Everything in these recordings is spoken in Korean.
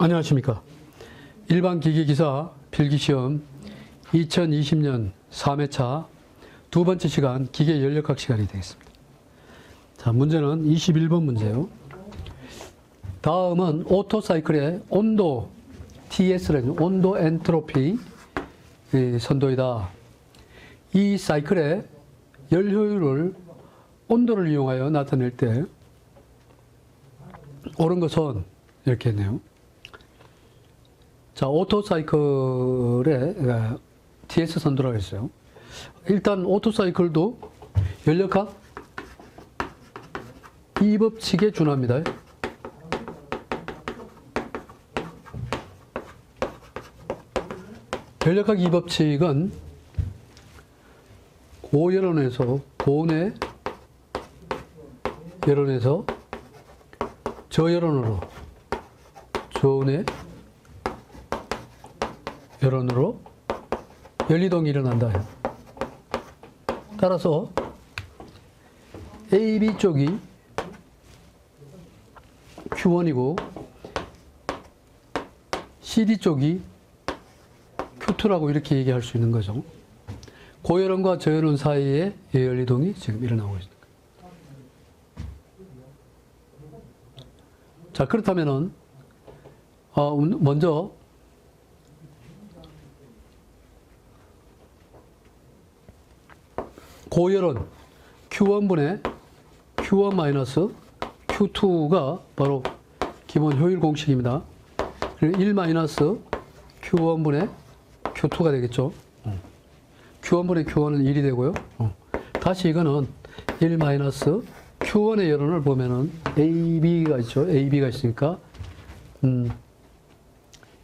안녕하십니까. 일반기계기사 필기시험 2020년 3회차 두 번째 시간 기계연력학 시간이 되겠습니다. 자, 문제는 21번 문제요. 다음은 오토사이클의 온도 TS라는 온도 엔트로피 선도이다. 이 사이클의 열 효율을 온도를 이용하여 나타낼 때 옳은 것은 이렇게 했네요. 자, 오토사이클의 TS 선도라고 했어요. 일단 오토사이클도 연력학 이 법칙에 준합니다. 연력학 이 법칙은 고열원에서 고온의 열원에서 저열원으로 저온의 열원으로 연이동이 일어난다. 따라서 AB 쪽이 Q1이고 CD 쪽이 Q2라고 이렇게 얘기할 수 있는 거죠. 고열원과 저열원 사이에 연이동이 지금 일어나고 있습니다. 자, 그렇다면은 먼저 고열원 Q1분의 Q1 Q2가 바로 기본 효율 공식입니다. 1 Q1분의 Q2가 되겠죠. Q1분의 Q1은 1이 되고요. 다시 이거는 1 Q1의 열원을 보면은 AB가 있죠. AB가 있으니까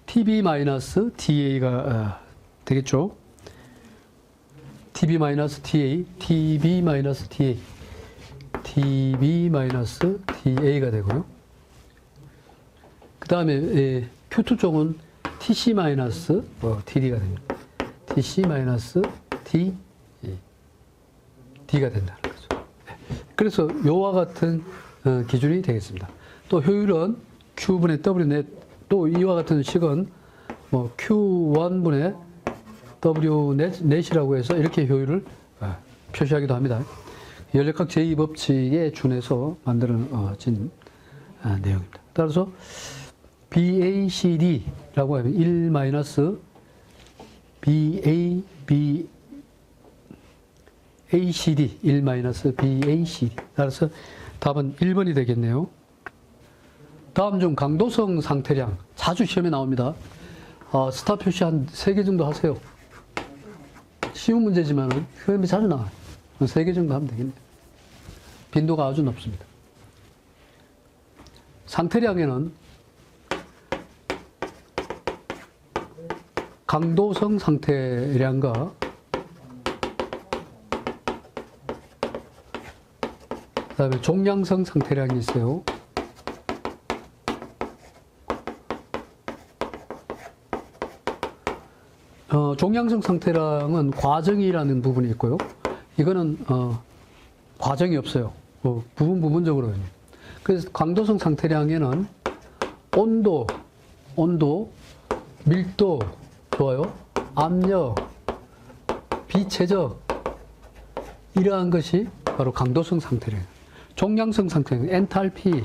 TB-TA가 되겠죠. TB-TA, TB-TA, TB-TA가 되고요. 그 다음에 Q2 쪽은 TC-TD가 됩니다. TC-TD가 된다는 거죠. 그래서 요와 같은 기준이 되겠습니다. 또 효율은 Q분의 W넷, 또 이와 같은 식은 뭐 Q1분의 W넷이라고 해서 이렇게 효율을 표시하기도 합니다. 연력학 제2법칙에 준해서 만들어진 내용입니다. 따라서 BACD라고 하면 1 BACD 1 BACD. 따라서 답은 1번이 되겠네요. 다음 중 강도성 상태량 자주 시험에 나옵니다. 스타 표시 한 3개 정도 하세요. 쉬운 문제지만 시험에 자주 나와요. 3개 정도 하면 되겠네요. 빈도가 아주 높습니다. 상태량에는 강도성 상태량과 그 다음에 종량성 상태량이 있어요. 종량성 상태량은 과정이라는 부분이 있고요. 이거는 과정이 없어요. 부분적으로. 그래서 강도성 상태량에는 온도, 밀도, 좋아요. 압력, 비최적, 이러한 것이 바로 강도성 상태량. 종량성 상태량, 엔탈피,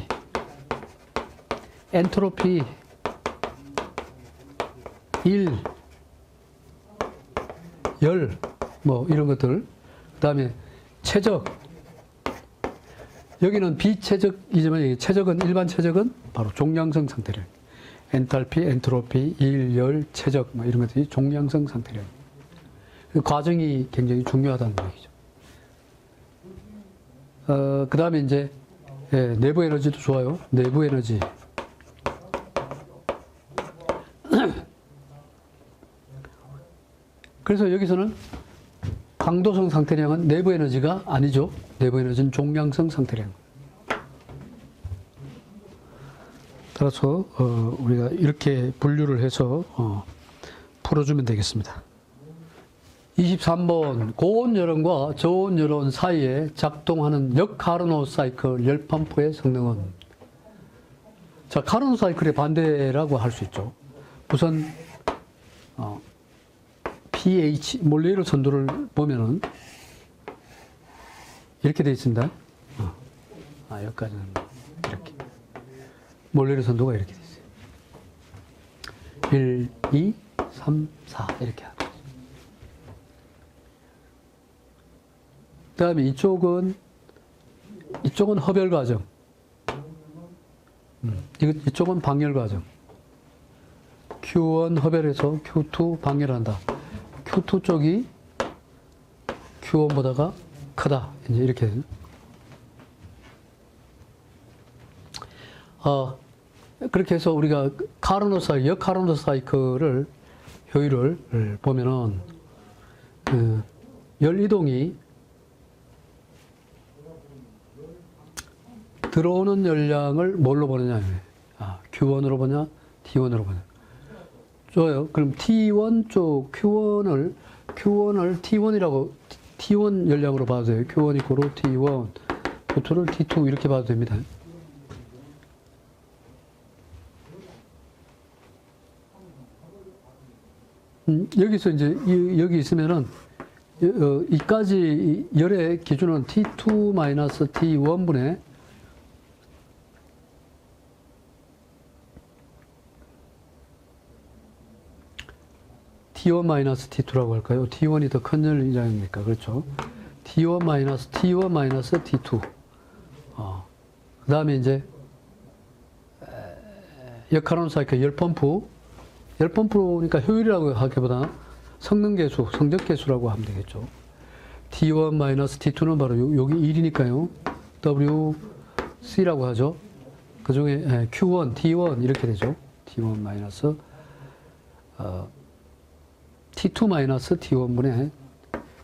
엔트로피, 열, 뭐 이런 것들. 그 다음에 최적. 여기는 비최적이지만 최적은 일반 최적은 바로 종량성 상태량. 엔탈피, 엔트로피, 열, 최적 뭐 이런 것들이 종량성 상태량. 그 과정이 굉장히 중요하다는 얘기죠. 그 다음에 이제 내부 에너지도 좋아요. 내부 에너지. 그래서 여기서는 강도성 상태량은 내부 에너지가 아니죠. 내부 에너지는 종량성 상태량. 따라서 우리가 이렇게 분류를 해서 풀어주면 되겠습니다. 23번 고온 열원과 저온 열원 사이에 작동하는 역카르노 사이클 열 펌프의 성능은 자, 카르노 사이클의 반대라고 할 수 있죠. 우선 pH 몰레이럴 선도를 보면은 이렇게 되어 있습니다. 여기까지는 이렇게 몰레이럴 선도가 이렇게 되어 있어요. 1, 2, 3, 4 이렇게 하는 거죠. 그다음에 이쪽은 허별 과정. 이쪽은 방열 과정. Q1 허별해서 Q2 방열한다. Q2 쪽이 Q1보다가 크다. 이제 이렇게 되죠. 그렇게 해서 우리가 역카르노 사이클을 효율을 보면은 열 이동이 들어오는 열량을 뭘로 보느냐. Q1으로 보냐, T1으로 보냐. 좋아요. 그럼 T1 쪽 Q1을 T1 열량으로 봐도 돼요. Q1 이코로 T1, Q2를 T2 이렇게 봐도 됩니다. 여기서 이제 여기 있으면은 이까지 열의 기준은 T2-T1분의 T1-T2라고 할까요? T1이 더 큰 열량입니까? 그렇죠. T1-T2. 그 다음에 이제 역카르노 사이클 열펌프니까 효율이라고 하기보다 성능계수, 성적계수라고 하면 되겠죠. T1-T2는 바로 여기 1이니까요. WC라고 하죠. 그 중에 Q1, T1 이렇게 되죠. T1- T2-T1분의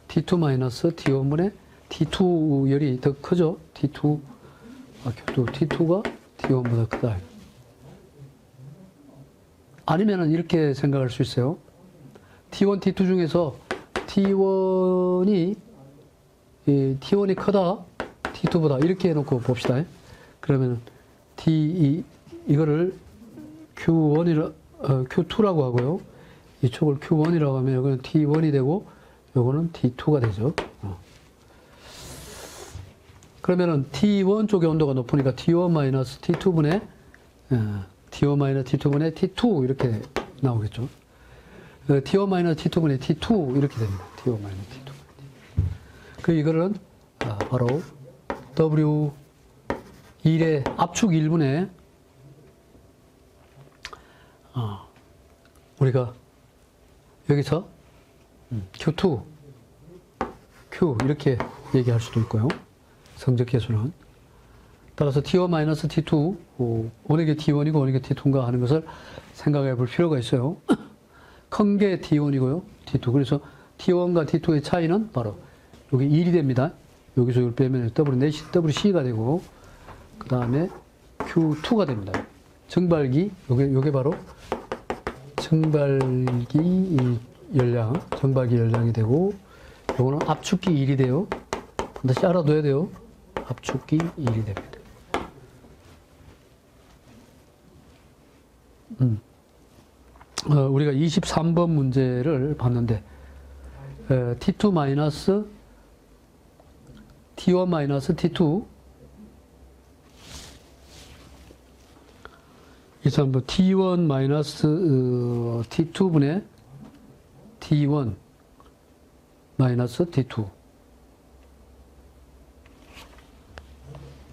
T2-T1분의 T2 열이 더 크죠. T2가 T1보다 크다. 아니면은 이렇게 생각할 수 있어요. T1, T2 중에서 T1이 크다, T2보다 이렇게 해놓고 봅시다. 그러면 이거를 Q2라고 하고요. 이쪽을 Q1이라고 하면 여기는 T1이 되고 요거는 T2가 되죠. 그러면은 T1 쪽의 온도가 높으니까 T1-T2분의 T1-T2분의 T2 이렇게 나오겠죠. T1-T2분의 T2 이렇게 됩니다. T1-T2. 그 이거는 바로 W1의 압축 1분의 우리가 여기서 Q2, Q 이렇게 얘기할 수도 있고요. 성적계수는. 따라서 T1-T2, 어느 게 T1이고 어느 게 T2인가 하는 것을 생각해 볼 필요가 있어요. 큰 게 T1이고요. T2. 그래서 T1과 T2의 차이는 바로 여기 1이 됩니다. 여기서 이걸 빼면 WC가 되고, 그 다음에 Q2가 됩니다. 정발기, 요게 바로 정발기 열량이 되고, 요거는 압축기 1이 돼요. 다시 알아둬야 돼요. 압축기 1이 됩니다. 우리가 23번 문제를 봤는데, T1-T2 23번 T1-T2분의 T1-T2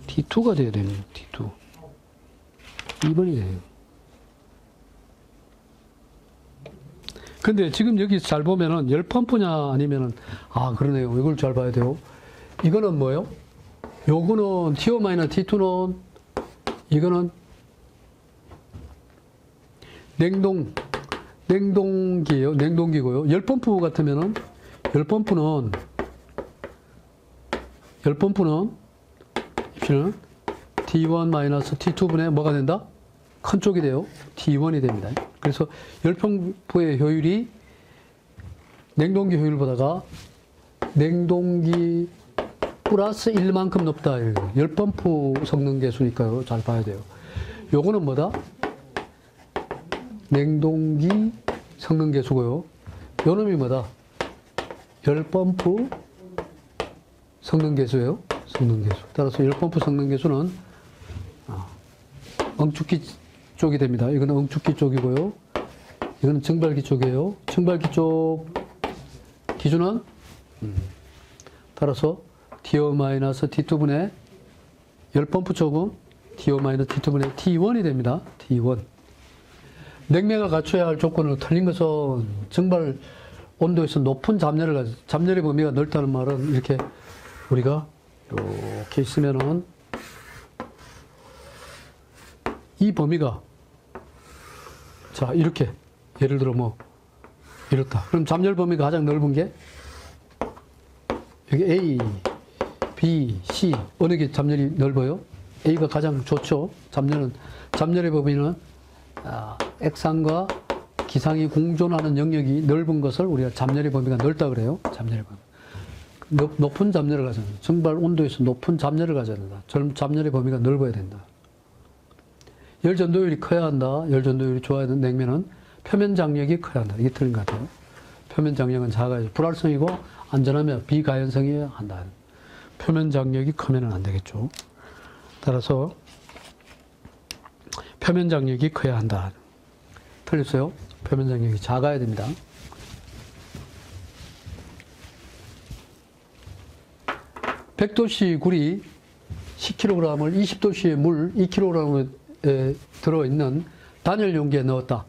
T2가 돼야 되네요. T2 2번이 돼요. 근데 지금 여기 잘 보면은 열 펌프냐 아니면은 그러네요. 이걸 잘 봐야 돼요. 이거는 뭐예요? 요거는 T1-T2는 이거는 냉동기고요. 열 펌프 같으면은 열 펌프는 T1-T2분의 뭐가 된다? 큰 쪽이 돼요. T1이 됩니다. 그래서 열펌프의 효율이 냉동기 효율보다가 냉동기 플러스 1만큼 높다. 열펌프 성능 계수니까요. 잘 봐야 돼요. 요거는 뭐다? 냉동기 성능계수고요. 요 놈이 뭐다? 열펌프 성능계수예요. 성능계수. 따라서 열펌프 성능계수는 엉축기 쪽이 됩니다. 이거는 엉축기 쪽이고요. 이거는 증발기 쪽이에요. 증발기 쪽 기준은 따라서 T1-T2분의 열펌프 쪽은 T1-T2분의 T1이 됩니다. T1. 냉매가 갖춰야 할 조건을 틀린 것은 증발 온도에서 높은 잠열의 범위가 넓다는 말은 이렇게 우리가 이렇게 있으면은 이 범위가 자 이렇게 예를 들어 뭐 이렇다. 그럼 잠열 범위가 가장 넓은 게 여기 A, B, C 어느 게 잠열이 넓어요? A가 가장 좋죠. 잠열의 범위는 액상과 기상이 공존하는 영역이 넓은 것을 우리가 잠열의 범위가 넓다 그래요. 잠열의 범위. 높은 잠열을 가져야 된다. 증발 온도에서 높은 잠열을 가져야 된다. 잠열의 범위가 넓어야 된다. 열 전도율이 커야 한다. 열 전도율이 좋아야 되는 냉면은 표면 장력이 커야 한다. 이게 틀린 것 같아요. 표면 장력은 작아야죠. 불활성이고 안전하며 비가연성이어야 한다. 표면 장력이 크면 안 되겠죠. 따라서 표면 장력이 커야 한다. 틀렸어요. 표면 장력이 작아야 됩니다. (100도씨) 구리 10kg을 20도씨의 물 2kg에 들어있는 단열 용기에 넣었다.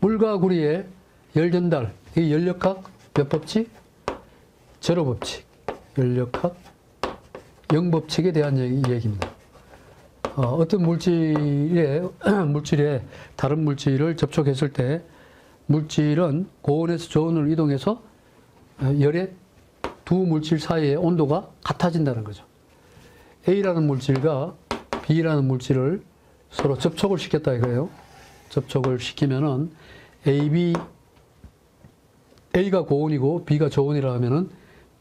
물과 구리의 열 전달, 이 연력학 몇 법칙? 제로 법칙. 연력학 0법칙에 대한 얘기입니다. 어떤 물질에 다른 물질을 접촉했을 때 물질은 고온에서 저온으로 이동해서 열의 두 물질 사이의 온도가 같아진다는 거죠. A라는 물질과 B라는 물질을 서로 접촉을 시켰다 이거예요. 접촉을 시키면은 A가 고온이고 B가 저온이라 하면은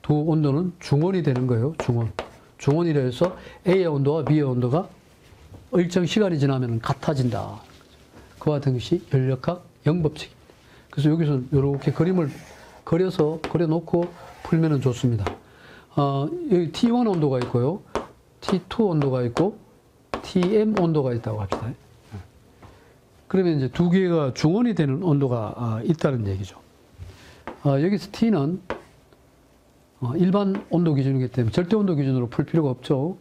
두 온도는 중온이 되는 거예요. 중온이라 해서 A의 온도와 B의 온도가 일정 시간이 지나면 같아진다. 그와 같은 것이 연력학 0법칙입니다. 그래서 여기서 이렇게 그림을 그려놓고 풀면 좋습니다. 여기 T1 온도가 있고요. T2 온도가 있고, TM 온도가 있다고 합시다. 그러면 이제 두 개가 중온이 되는 온도가 있다는 얘기죠. 여기서 T는 일반 온도 기준이기 때문에 절대 온도 기준으로 풀 필요가 없죠.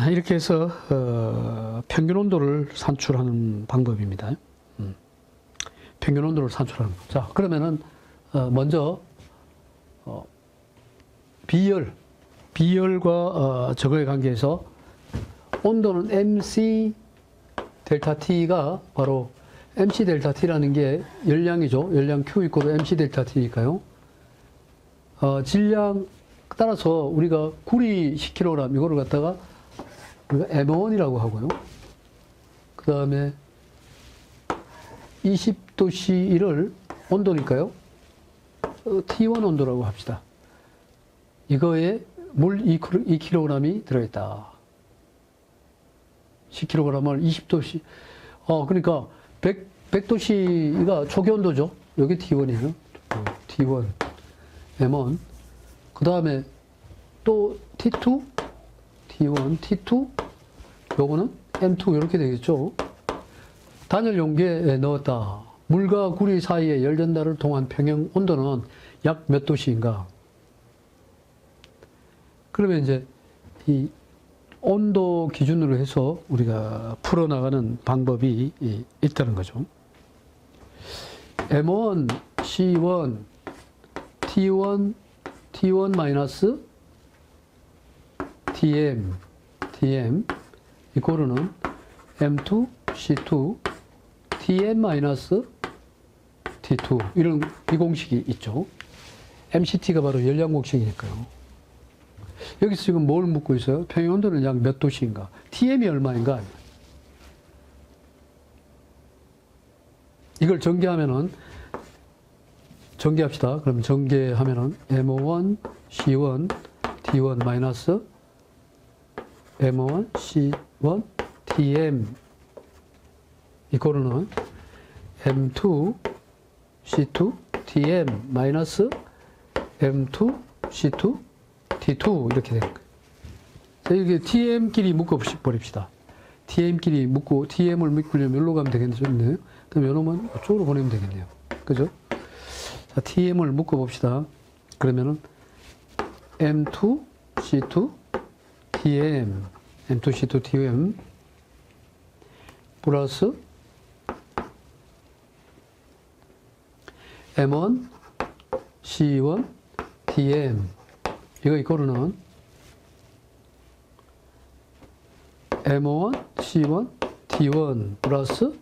이렇게 해서 평균 온도를 산출하는 방법입니다. 평균 온도를 산출하는 것. 자, 그러면은 먼저 비열과 저거의 관계에서 온도는 MC 델타 T가 바로 MC 델타 T라는 게 열량이죠. 열량 Q 이꼬르 MC 델타 T니까요. 질량 따라서 우리가 구리 10kg 이거를 갖다가 우리가 M1이라고 하고요. 그 다음에 20도씨를 온도니까요. T1 온도라고 합시다. 이거에 물 2kg이 들어있다. 10kg을 20도씨. 그러니까 100도씨가 초기 온도죠. 여기 T1이에요. T1, M1. 그 다음에 또 T2, T1, T2, 요거는 M2 이렇게 되겠죠. 단열 용기에 넣었다. 물과 구리 사이의 열 전달을 통한 평형 온도는 약 몇 도씨인가? 그러면 이제 이 온도 기준으로 해서 우리가 풀어나가는 방법이 있다는 거죠. M1, C1, T1 마이너스 TM 이코르는 M2, C2, TM 마이너스 T2 이런 이 공식이 있죠. MCT가 바로 열량 공식이니까요. 여기서 지금 뭘 묻고 있어요? 평형 온도는 약 몇 도씨인가? TM이 얼마인가? 이걸 전개하면은 전개합시다. 그럼 전개하면은 M1, C1, T1 마이너스 M1, C1, Tm 이거는 M2, C2, Tm 마이너스 M2, C2, T2 이렇게 되는 거예요. 자, 이게 Tm끼리 묶어버립시다. Tm끼리 묶고 Tm을 묶으려면 여기로 가면 되겠네요. 그럼 요놈은 이쪽으로 보내면 되겠네요. 그죠? 자, Tm을 묶어봅시다. 그러면은 M2, C2, Tm, M2, C2, Tm 플러스 M1, C1, Tm 이거 이거로는 M1, C1, T1 플러스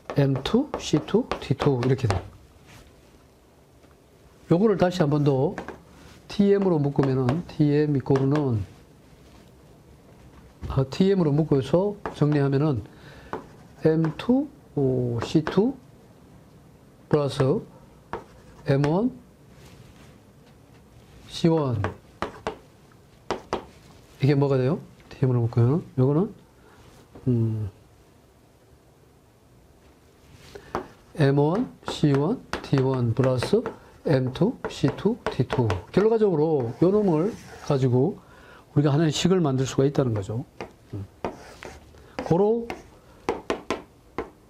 M2, C2, T2 이렇게 돼요. 요거를 다시 한 번 더 Tm으로 묶으면은 Tm 이거로는 Tm으로 묶어서 정리하면은 M2, C2 플러스 M1, C1 이게 뭐가 돼요? Tm으로 묶으면 요거는 M1, C1, T1 플러스 M2, C2, T2 결과적으로 요 놈을 가지고 우리가 하나의 식을 만들 수가 있다는 거죠. 고로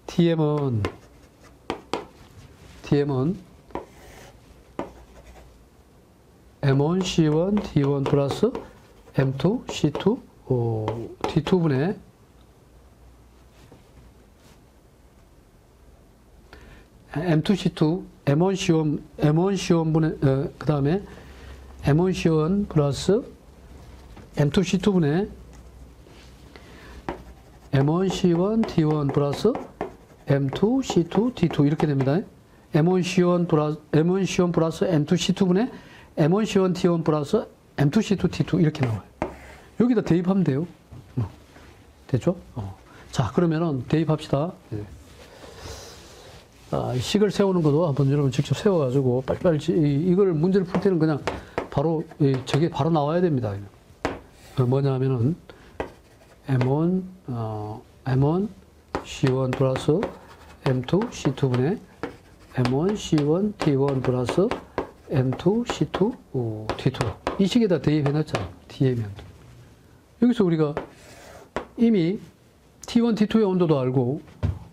Tm은 M1, C1, T1 플러스 M2, C2, T2분의 M2, C2, M1, C1 분의, 그 다음에 M1, C1 플러스 M2, C2분의 M1, C1, T1 플러스 M2, C2, T2 이렇게 됩니다. M1, C1 플러스 M2, C2분의 M1, C1, T1 플러스 M2, C2, T2 이렇게 나와요. 여기다 대입하면 돼요. 됐죠? 자, 그러면은 대입합시다. 식을 세우는 것도 한번 여러분 직접 세워가지고 빨리빨리 이걸 문제를 풀 때는 그냥 바로 저게 바로 나와야 됩니다. 뭐냐 하면은 M1, C1 플러스 M2, C2분의 M1, C1, T1 플러스 M2, C2, T2 이 식에다 대입해 놨잖아요. Tm은 여기서 우리가 이미 T1, T2의 온도도 알고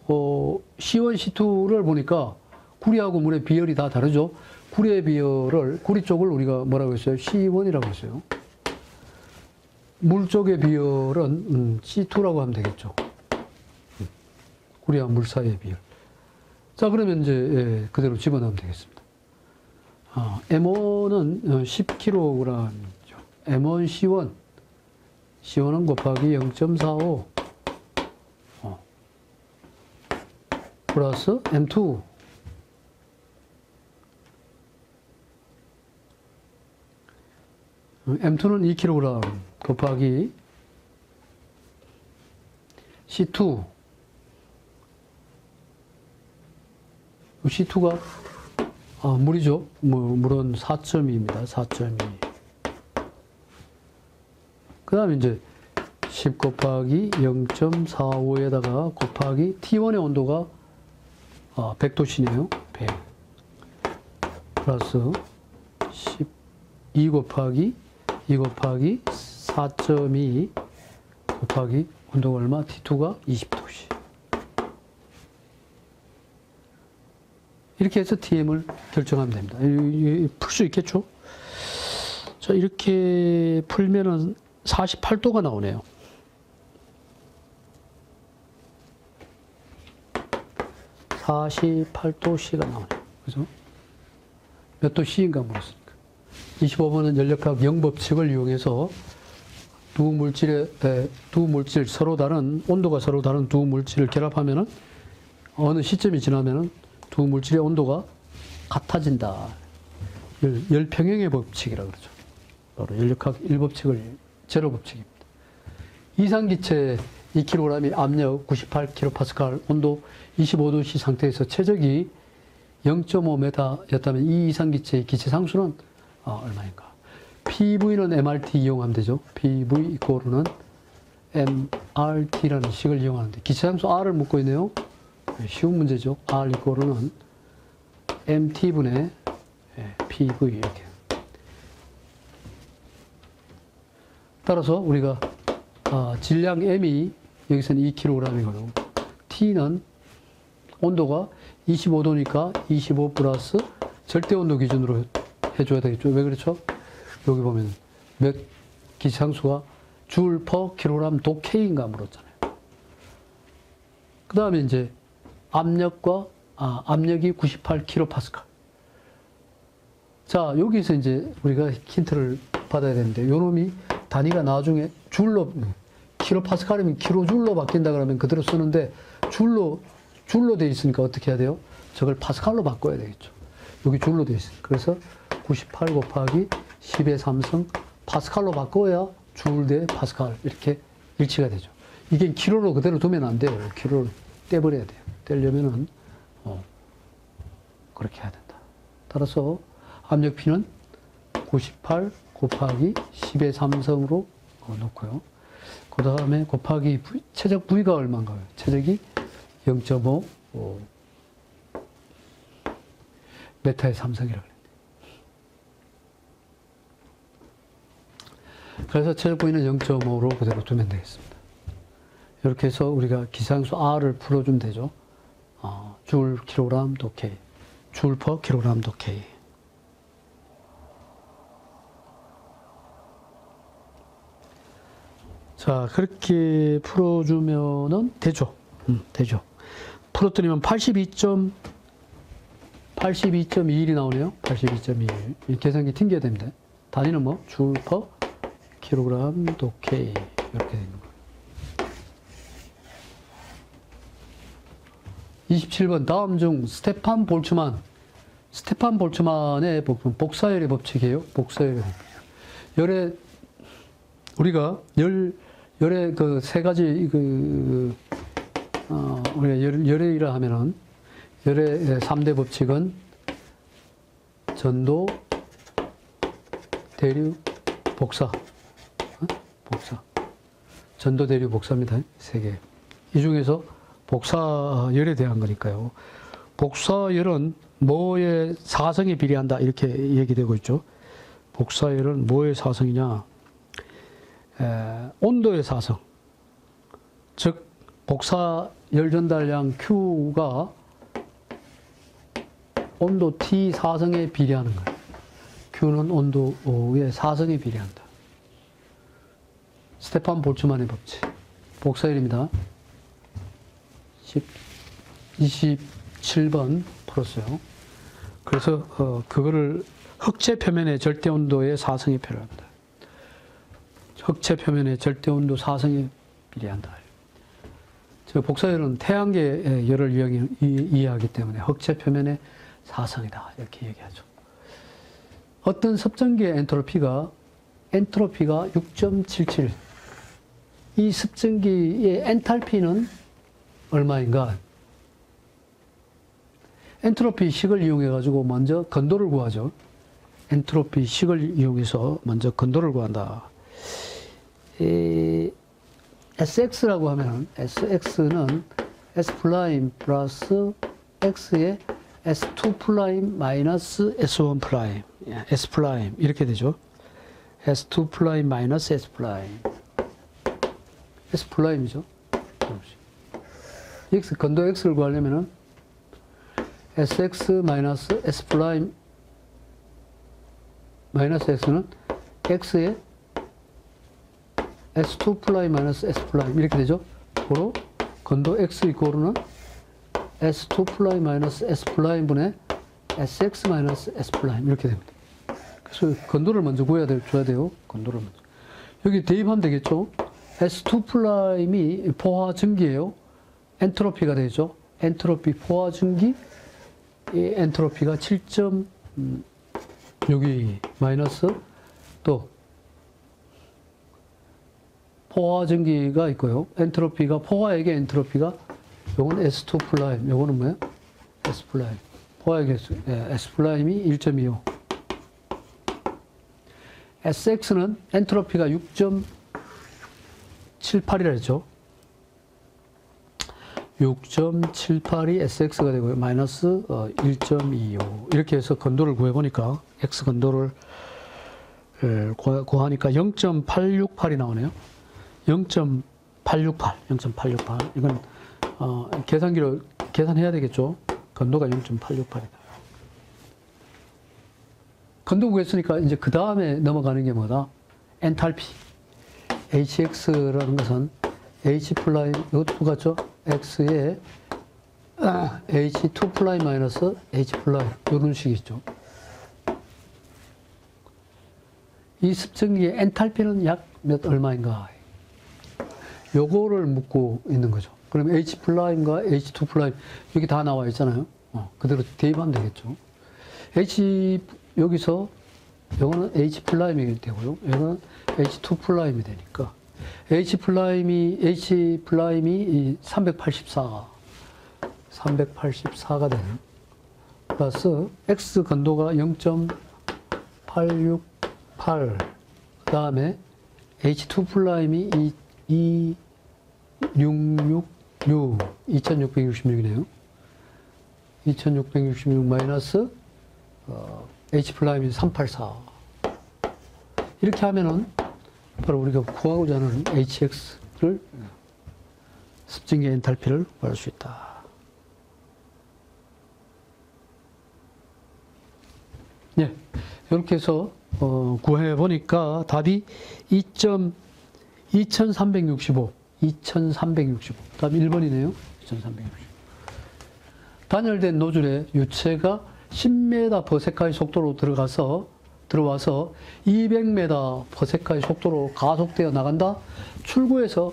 C1, C2를 보니까 구리하고 물의 비열이 다 다르죠. 구리의 비열을 구리 쪽을 우리가 뭐라고 했어요? C1이라고 했어요. 물 쪽의 비열은 C2라고 하면 되겠죠. 구리와 물 사이의 비열. 자, 그러면 이제 그대로 집어넣으면 되겠습니다. M1은 10kg이죠. M1 C1은 곱하기 0.45 플러스 M2 M2는 2kg 곱하기 C2 C2가 물이죠. 물은 4.2입니다. 4.2. 그 다음에 이제 10 곱하기 0.45에다가 곱하기 T1의 온도가 100도씨네요. 100. 플러스 12 곱하기 2 곱하기 4.2 곱하기 온도가 얼마? T2가 20도씨. 이렇게 해서 Tm을 결정하면 됩니다. 풀 수 있겠죠? 자, 이렇게 풀면은 48도가 나오네요. 48도씨가 나오네요. 그죠? 몇 도씨인가 물었으니까. 25번은 연력학 영법칙을 이용해서 두 물질 서로 다른, 온도가 서로 다른 두 물질을 결합하면은 어느 시점이 지나면은 두 물질의 온도가 같아진다. 열평형의 법칙이라고 그러죠. 바로 연력학 1법칙을 제로법칙입니다. 이상기체 2kg이 압력 98kPa, 온도 25도씨 상태에서 최적이 0.5m였다면 이 이상기체의 기체 상수는 얼마인가? PV는 MRT 이용하면 되죠. PV 이코르는 mRT라는 식을 이용하는데 기체함수 R을 묻고 있네요. 쉬운 문제죠. R 이꼬르는 MT분의 PV 이렇게. 따라서 우리가 질량 M이 여기서는 2kg이고요. T는 온도가 25도니까 25 플러스 절대 온도 기준으로 해줘야 되겠죠. 왜 그렇죠? 여기 보면 몇 기체함수가 줄 퍼 킬로그램 독K인가 물었잖아요. 그 다음에 이제 압력이 98kPa. 자, 여기서 이제 우리가 힌트를 받아야 되는데, 요 놈이 단위가 나중에 줄로, 킬로파스칼이면 킬로줄로 바뀐다 그러면 그대로 쓰는데, 줄로 돼 있으니까 어떻게 해야 돼요? 저걸 파스칼로 바꿔야 되겠죠. 여기 줄로 돼 있으니까. 그래서 98 곱하기 10의 3승 파스칼로 바꿔야 줄 대 파스칼 이렇게 일치가 되죠. 이게 킬로로 그대로 두면 안 돼요. 킬로로 떼버려야 돼요. 떼려면은 그렇게 해야 된다. 따라서 압력 P는 98 곱하기 10의 3승으로 놓고요. 그 다음에 곱하기 최적 부위가 얼마인가요? 최적이 0.5 메타의 3승이라고 그랬는데. 그래서 최적 부위는 0.5로 그대로 두면 되겠습니다. 이렇게 해서 우리가 기상수 R을 풀어주면 되죠. 줄 킬로그램 도 K, 줄 퍼 킬로그램 도 K. 자, 그렇게 풀어주면은 되죠. 되죠. 풀어드리면 82.21이 나오네요. 82.21. 계산기 튕겨야 됩니다. 단위는 뭐? 줄 퍼 킬로그램 도 K. 이렇게 되는 거예요. 27번 다음 중 스테판 볼츠만의 복사열의 법칙이에요. 복사열의 법칙. 열의 우리가 열의 그 세 가지 우리가 열의라 하면은 열의 3대 법칙은 전도, 대류, 복사. 전도, 대류, 복사입니다. 세 개. 이 중에서 복사열에 대한 거니까요. 복사열은 뭐의 사성에 비례한다 이렇게 얘기되고 있죠. 복사열은 뭐의 사성이냐? 온도의 사성. 즉 복사열 전달량 Q가 온도 T 사성에 비례하는 거예요. Q는 온도의 사성에 비례한다. 스테판 볼츠만의 법칙. 복사열입니다. 27번 풀었어요. 그래서 그거를 흑체 표면의 절대 온도의 사성에 비례한다. 흑체 표면의 절대 온도 사성에 비례한다. 복사열은 태양계의 열을 이해하기 때문에 흑체 표면의 사성이다 이렇게 얘기하죠. 어떤 습전기의 엔트로피가 6.77. 이 습전기의 엔탈피는 얼마인가? 엔트로피 식을 이용해 가지고 먼저 건도를 구하죠. 엔트로피 식을 이용해서 먼저 건도를 구한다. SX라고 하면 SX는 S 프라임 플러스 X의 S2 프라임 마이너스 S1 프라임. S 프라임 이렇게 되죠. S2 프라임 마이너스 S 프라임. S 프라임이죠. X 건도 X를 구하려면은 SX 마이너스 S 프라임 마이너스 X는 X의 S2 플라임 마이너스 S 플라임 이렇게 되죠. 고로 건도 X 이꼬르는 S2 플라임 마이너스 S 플라임 분의 SX 마이너스 S 플라임 이렇게 됩니다. 그래서 건도를 먼저 줘야 돼요. 건도를 먼저. 여기 대입하면 되겠죠. S2 플라임이 포화 증기예요. 엔트로피가 되죠. 엔트로피 포화 증기 이 엔트로피가 7.62 마이너스 또 포화 증기가 있고요. 엔트로피가 포화액의 엔트로피가 요건 S2 플라임, 요거는 뭐예요? S 플라임. 포화액의 S 플라임이 1.25. SX는 엔트로피가 6.78이라 했죠. 6.782 SX가 되고요. 마이너스 1.25 이렇게 해서 건도를 구해보니까 X 건도를 구하니까 0.868이 나오네요. 0.868 이건 계산기로 계산해야 되겠죠. 건도가 0.868이다. 건도 구했으니까 이제 그 다음에 넘어가는 게 뭐다? 엔탈피. HX라는 것은 H 플라임, 이것도 똑같죠? X에 H2 플라임 마이너스 H 플라임, 이런 식이죠. 이 습증기의 엔탈피는 약 몇 얼마인가? 요거를 묻고 있는 거죠. 그러면 H 플라임과 H2 플라임, 여기 다 나와 있잖아요. 그대로 대입하면 되겠죠. 여기서, 요거는 H 플라임이 되고요. 이거는 H2 플라임이 되니까. H 플라임이 384가 되는. 플러스 X 건도가 0.868. 그 다음에 H2 플라임이 2666이네요. 2666 마이너스 H 플라임이 384. 이렇게 하면은 바로 우리가 구하고자 하는 HX를 습증기 엔탈피를 구할 수 있다. 예, 이렇게 해서 구해 보니까 답이 2365. 답 1번이네요. 2365. 단열된 노즐에 유체가 10m/s의 속도로 들어와서 200m/s의 속도로 가속되어 나간다. 출구에서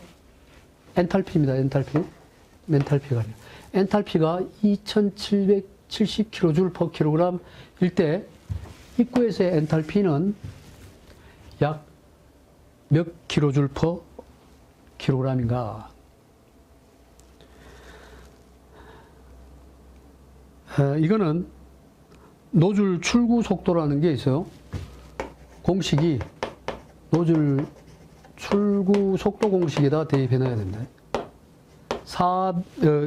엔탈피입니다. 엔탈피가 아니라. 엔탈피가 2770kJ/kg일 때 입구에서의 엔탈피는 약 몇 kJ/kg인가? 이거는 노즐 출구 속도라는 게 있어요. 공식이 노즐 출구 속도 공식에다 대입해 놔야 됩니다.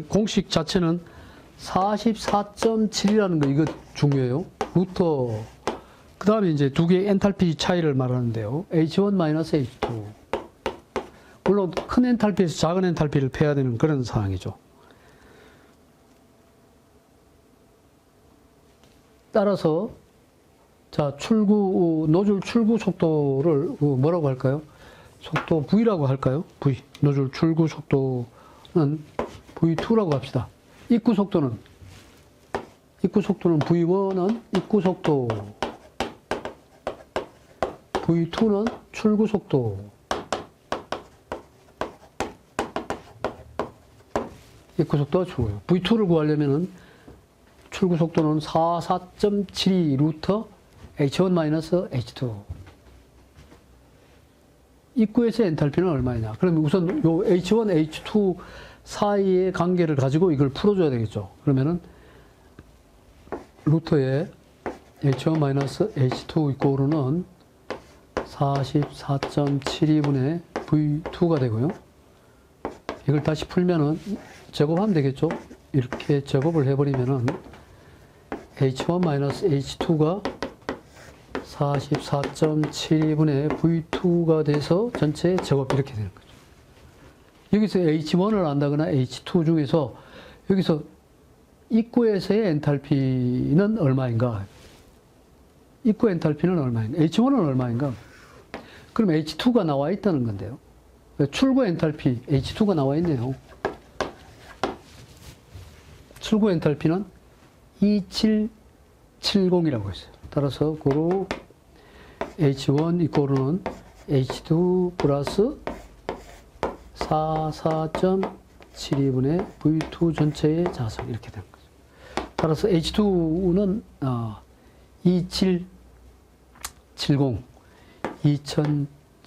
공식 자체는 44.7이라는 거, 이거 중요해요. 루터. 그 다음에 이제 두 개의 엔탈피 차이를 말하는데요. H1-H2. 물론 큰 엔탈피에서 작은 엔탈피를 패야 되는 그런 상황이죠. 따라서 자, 노즐 출구 속도를 뭐라고 할까요? 속도 V라고 할까요? V. 노즐 출구 속도는 V2라고 합시다. 입구 속도는 V1은 입구 속도, V2는 출구 속도. 입구 속도가 출구예요. V2를 구하려면은 출구 속도는 44.72 루터 H1-H2. 입구에서의 엔탈피는 얼마냐? 그러면 우선 요 H1, H2 사이의 관계를 가지고 이걸 풀어줘야 되겠죠. 그러면은 루터의 H1-H2 이꼬르는 44.72분의 V2가 되고요. 이걸 다시 풀면은 제곱하면 되겠죠. 이렇게 제곱을 해버리면은 H1-H2가 44.72분의 V2가 돼서 전체 제곱 이렇게 되는 거죠. 여기서 H1을 안다거나 H2 중에서 여기서 입구에서의 엔탈피는 얼마인가? 입구 엔탈피는 얼마인가? H1은 얼마인가? 그럼 H2가 나와 있다는 건데요. 출구 엔탈피 H2가 나와 있네요. 출구 엔탈피는 2770이라고 했어요. 따라서 고로 H1 이꼬르는 H2 플러스 44.72분의 V2 전체의 자석 이렇게 되는 거죠. 따라서 H2는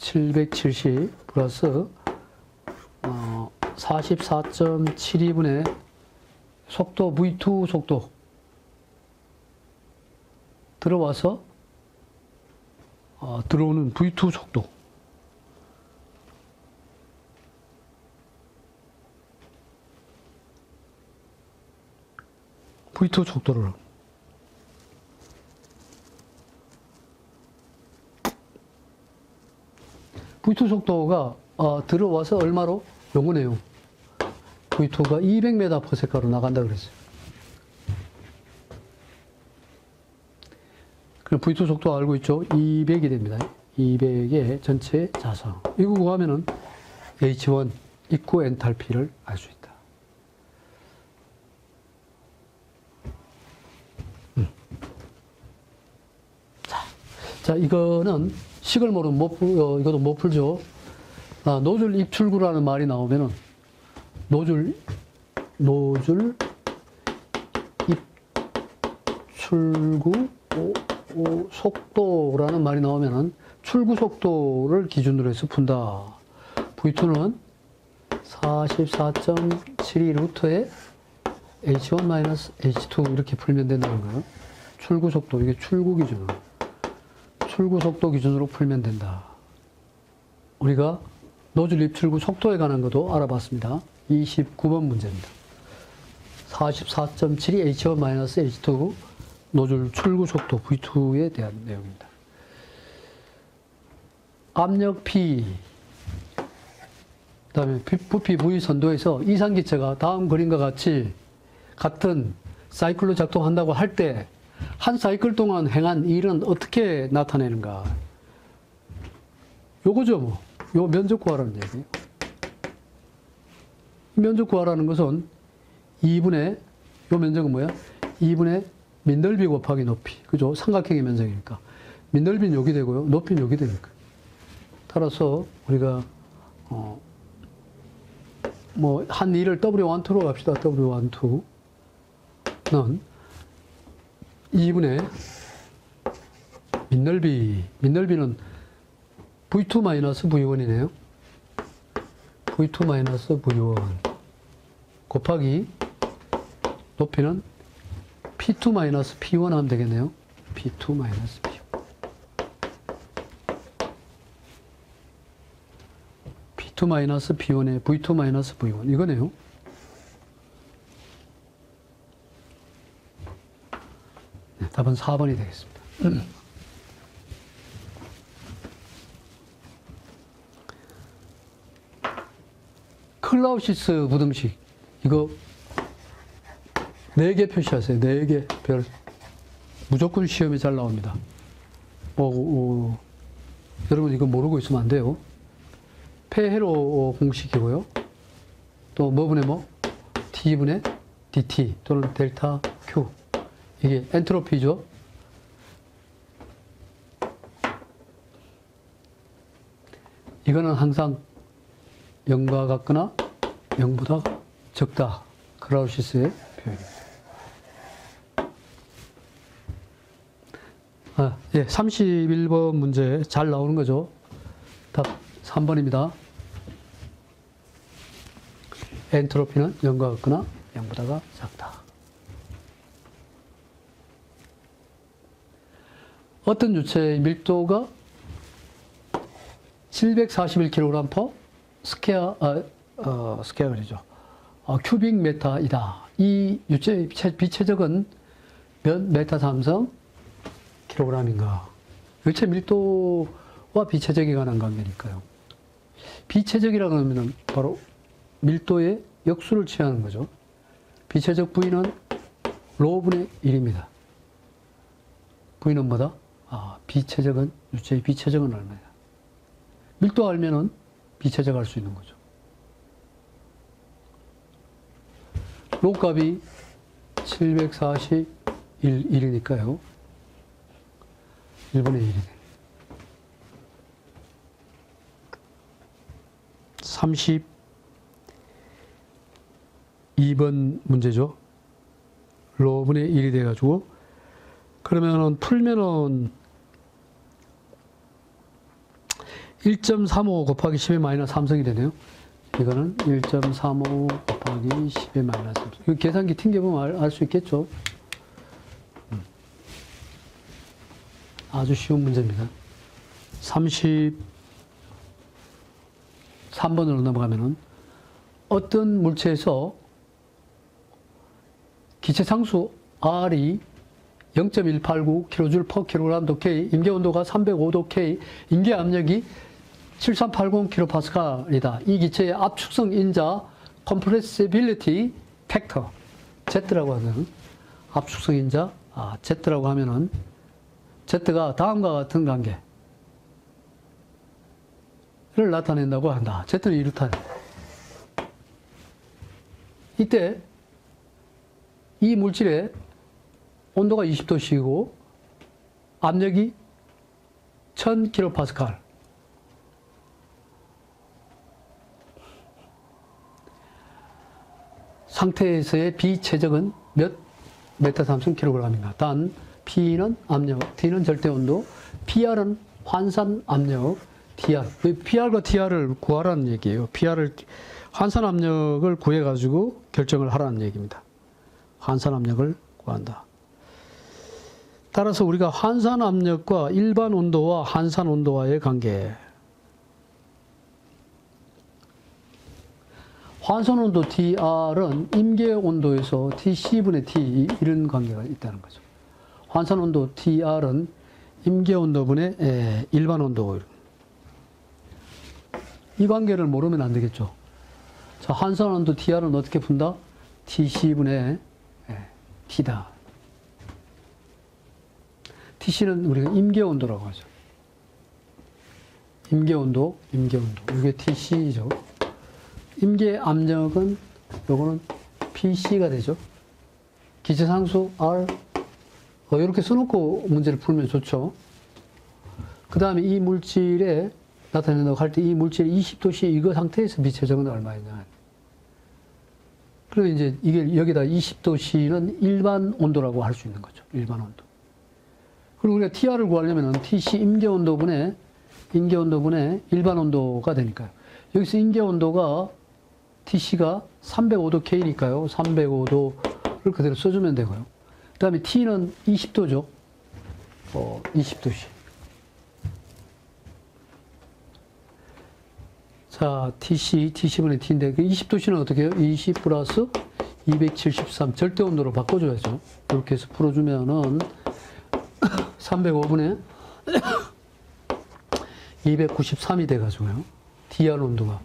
2770 플러스 44.72분의 속도 V2 속도 들어와서 들어오는 V2 속도 V2 속도를. V2 속도가 들어와서 얼마로? 요거네요. V2가 200m/s로 나간다 그랬어요. 그럼 V2 속도 알고 있죠? 200이 됩니다. 200의 전체 자성. 이거 구하면은 H1 입구 엔탈피를 알 수 있다. 자, 이거는 식을 모르면 이것도 못 풀죠. 노즐 입출구라는 말이 나오면은 노즐 입출구 속도라는 말이 나오면은 출구 속도를 기준으로 해서 푼다. V2는 44.72 루트에 H1-H2 이렇게 풀면 된다는 거예요. 출구 속도, 이게 출구 기준으로. 출구 속도 기준으로 풀면 된다. 우리가 노즐 입출구 속도에 관한 것도 알아봤습니다. 29번 문제입니다. 44.72 H1-H2 노즐 출구 속도 V2에 대한 내용입니다. 압력 P, 그 다음에 부피 V 선도에서 이산기체가 다음 그림과 같은 사이클로 작동한다고 할 때 한 사이클 동안 행한 일은 어떻게 나타내는가? 요거죠, 뭐. 요 면적 구하라는 얘기예요. 면적 구하라는 것은 2분의, 요 면적은 뭐야? 2분의 민넓이 곱하기 높이. 그죠? 삼각형의 면적이니까. 민넓이는 여기 되고요. 높이는 여기 되니까. 따라서 우리가, 한 일을 W12로 갑시다. W12는 2분의 민넓이는 V2-V1이네요. V2-V1 곱하기 높이는 P2-P1 하면 되겠네요. P2-P1. P2-P1에 V2-V1 이거네요. 네, 답은 4번이 되겠습니다. 클라우시스 무등식 이거 4개 표시하세요. 4개 별. 무조건 시험에 잘 나옵니다. 여러분 이거 모르고 있으면 안 돼요. 페헤로 공식이고요. 또 뭐분의 뭐? T분의 DT 또는 델타 Q. 이게 엔트로피죠. 이거는 항상 0과 같거나 0보다 적다. 클라우시스의 표현입니다. 31번 문제 잘 나오는 거죠. 답 3번입니다. 엔트로피는 0과 같거나 0보다가 작다. 어떤 유체의 밀도가 741kg/스퀘어가 되죠. 큐빅 메타이다. 이 유체의 비체적은 몇 메타 삼성 킬로그램인가. 유체 밀도와 비체적에 관한 관계니까요. 비체적이라고 하면 바로 밀도의 역수를 취하는 거죠. 비체적 V는 로분의 1입니다. V는 뭐다? 비체적은, 유체의 비체적은 얼마야? 밀도 알면은 비체적 할 수 있는 거죠. 로 값이 741이니까요. 1분의 1이네. 32번 문제죠. 로분의 1이 돼가지고, 그러면은 풀면은 1.35 곱하기 10의 마이너스 3성이 되네요. 이거는 1.35 곱하기 10의 마이너스 3성. 이거 계산기 튕겨보면 알 수 있겠죠? 아주 쉬운 문제입니다. 33번으로 넘어가면은 어떤 물체에서 기체 상수 R이 0.189 kJ/kg K, 임계온도가 305도 K, 임계압력이 7380kPa이다. 이 기체의 압축성 인자 compressibility factor Z라고 하는 압축성 인자 Z라고 하면은 Z가 다음과 같은 관계를 나타낸다고 한다. Z는 이렇다. 이때 이 물질의 온도가 20도씨이고 압력이 1000kPa. 상태에서의 비최적은 몇 메타3kg입니다. 단 P는 압력, T는 절대온도, PR은 환산 압력, DR. PR과 TR을 구하라는 얘기예요. 환산 압력을 구해가지고 결정을 하라는 얘기입니다. 환산 압력을 구한다. 따라서 우리가 환산 압력과 일반 온도와 환산 온도와의 관계. 환산 온도 TR은 임계 온도에서 TC분의 T 이런 관계가 있다는 거죠. 환산 온도 TR은 임계 온도분의 일반 온도. 이 관계를 모르면 안 되겠죠. 자, 환산 온도 TR은 어떻게 푼다? TC분의 T다. TC는 우리가 임계온도라고 하죠. 임계온도. 이게 TC죠. 임계압력은 요거는 PC가 되죠. 기체상수 R. 이렇게 써놓고 문제를 풀면 좋죠. 그 다음에 이 물질에 나타낸다고 할 때 이 물질이 20도씨 이거 상태에서 비최적은 얼마냐. 그리고 이제 이게 여기다 20도씨는 일반 온도라고 할 수 있는 거죠. 일반 온도. 그리고 우리가 TR을 구하려면 TC 임계온도분의 일반 온도가 되니까요. 여기서 임계온도가 TC가 305도 K니까요. 305도를 그대로 써주면 되고요. 그 다음에 T는 20도죠. 20도씨. 자, TC분의 T인데, 20도씨는 어떻게 해요? 20 플러스 273 절대온도로 바꿔줘야죠. 이렇게 해서 풀어주면은 305분의 293이 돼가지고요. DR 온도가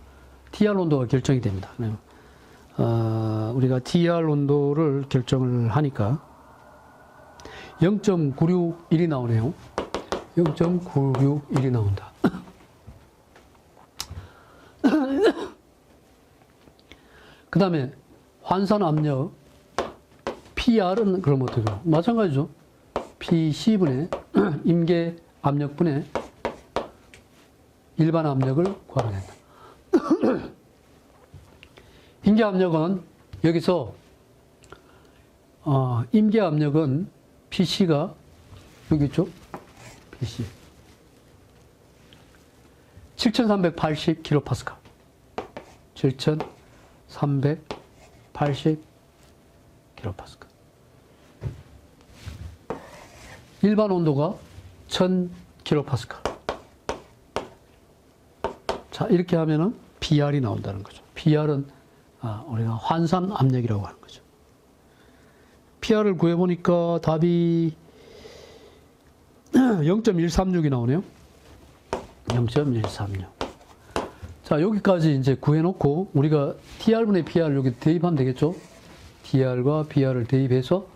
결정이 됩니다. 우리가 DR 온도를 결정을 하니까 0.961이 나오네요. 0.961이 나온다. 그 다음에 환산 압력 PR은 그럼 어떻게 해요? 마찬가지죠. PC분의 임계 압력분의 일반 압력을 구하면 된다. 임계 압력은 여기서 임계 압력은 PC가 여기 있죠? PC 7380kPa 7380kPa 일반 온도가 1000kPa. 자, 이렇게 하면은 BR이 나온다는 거죠. BR은 우리가 환산 압력이라고 하는 거죠. PR을 구해보니까 답이 0.136이 나오네요. 0.136. 자, 여기까지 이제 구해놓고 우리가 TR분의 PR 여기 대입하면 되겠죠? TR과 BR을 대입해서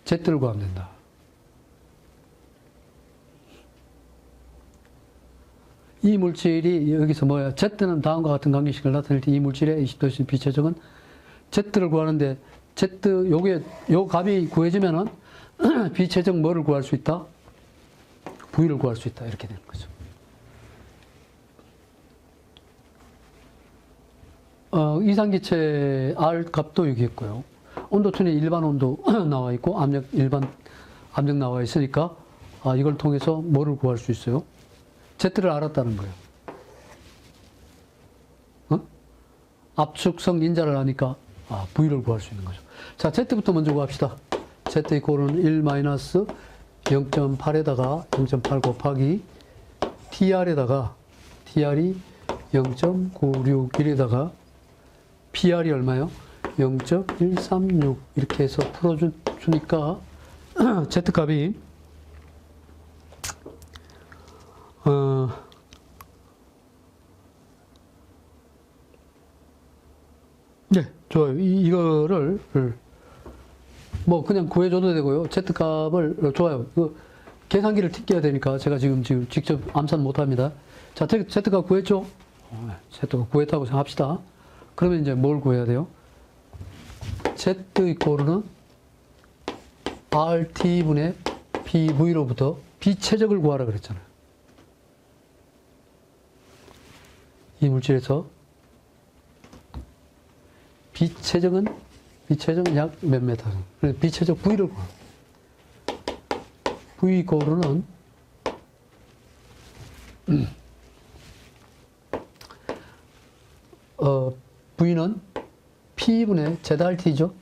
Z를 구하면 된다. 이 물질이 여기서 뭐야? Z는 다음과 같은 관계식을 나타낼 때 이 물질의 20도씨 비최적은 Z를 구하는데 요 값이 구해지면은 비최적 뭐를 구할 수 있다? V를 구할 수 있다. 이렇게 되는 거죠. 이상기체 R 값도 여기 있고요. 온도tun의 일반 온도 나와 있고 일반 압력 나와 있으니까 이걸 통해서 뭐를 구할 수 있어요? Z를 알았다는 거예요. 압축성 인자를 아니까 V를 구할 수 있는 거죠. 자, Z부터 먼저 구합시다. Z 이꼴은 1 마이너스 0.8에다가 0.8 곱하기 TR에다가 TR이 0.961에다가 PR이 얼마요? 0.136 이렇게 해서 풀어주니까 Z값이 네, 좋아요. 이거를 뭐 그냥 구해줘도 되고요. Z값을 좋아요. 그 계산기를 튕겨야 되니까 제가 지금 직접 암산 못합니다. 자, Z값 구했죠? Z값 구했다고 생각합시다. 그러면 이제 뭘 구해야 돼요? Z 이코르는 RT분의 BV로부터 비최적을 구하라 그랬잖아요. 이 물질에서 비최적은 약 몇 메타. 비최적 V를 구하. V 이코르는 V는 P분의 ZRT죠.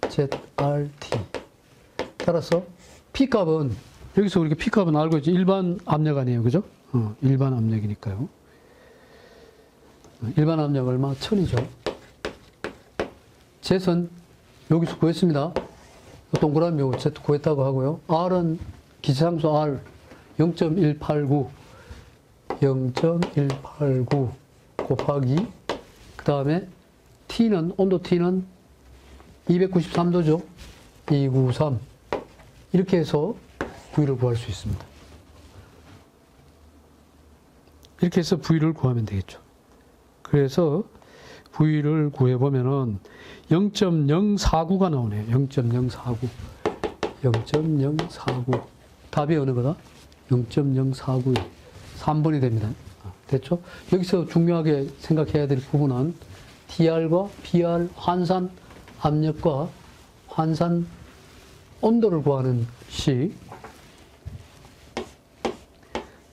ZRT. 따라서 P값은, 여기서 우리가 P값은 알고 있죠. 일반 압력 아니에요. 그죠? 일반 압력이니까요. 일반 압력 얼마? 1000이죠. Z는 여기서 구했습니다. 동그라미 요 Z 구했다고 하고요. R은 기체함수 R 0.189 곱하기 그 다음에 T는 온도 T는 293도죠. 293 이렇게 해서 V를 구할 수 있습니다. 이렇게 해서 V를 구하면 되겠죠. 그래서 V를 구해보면은 0.049가 나오네요. 0.049. 0.049. 답이 어느 거다? 0.049. 3번이 됩니다. 됐죠? 여기서 중요하게 생각해야 될 부분은 DR과 PR, 환산 압력과 환산 온도를 구하는 식.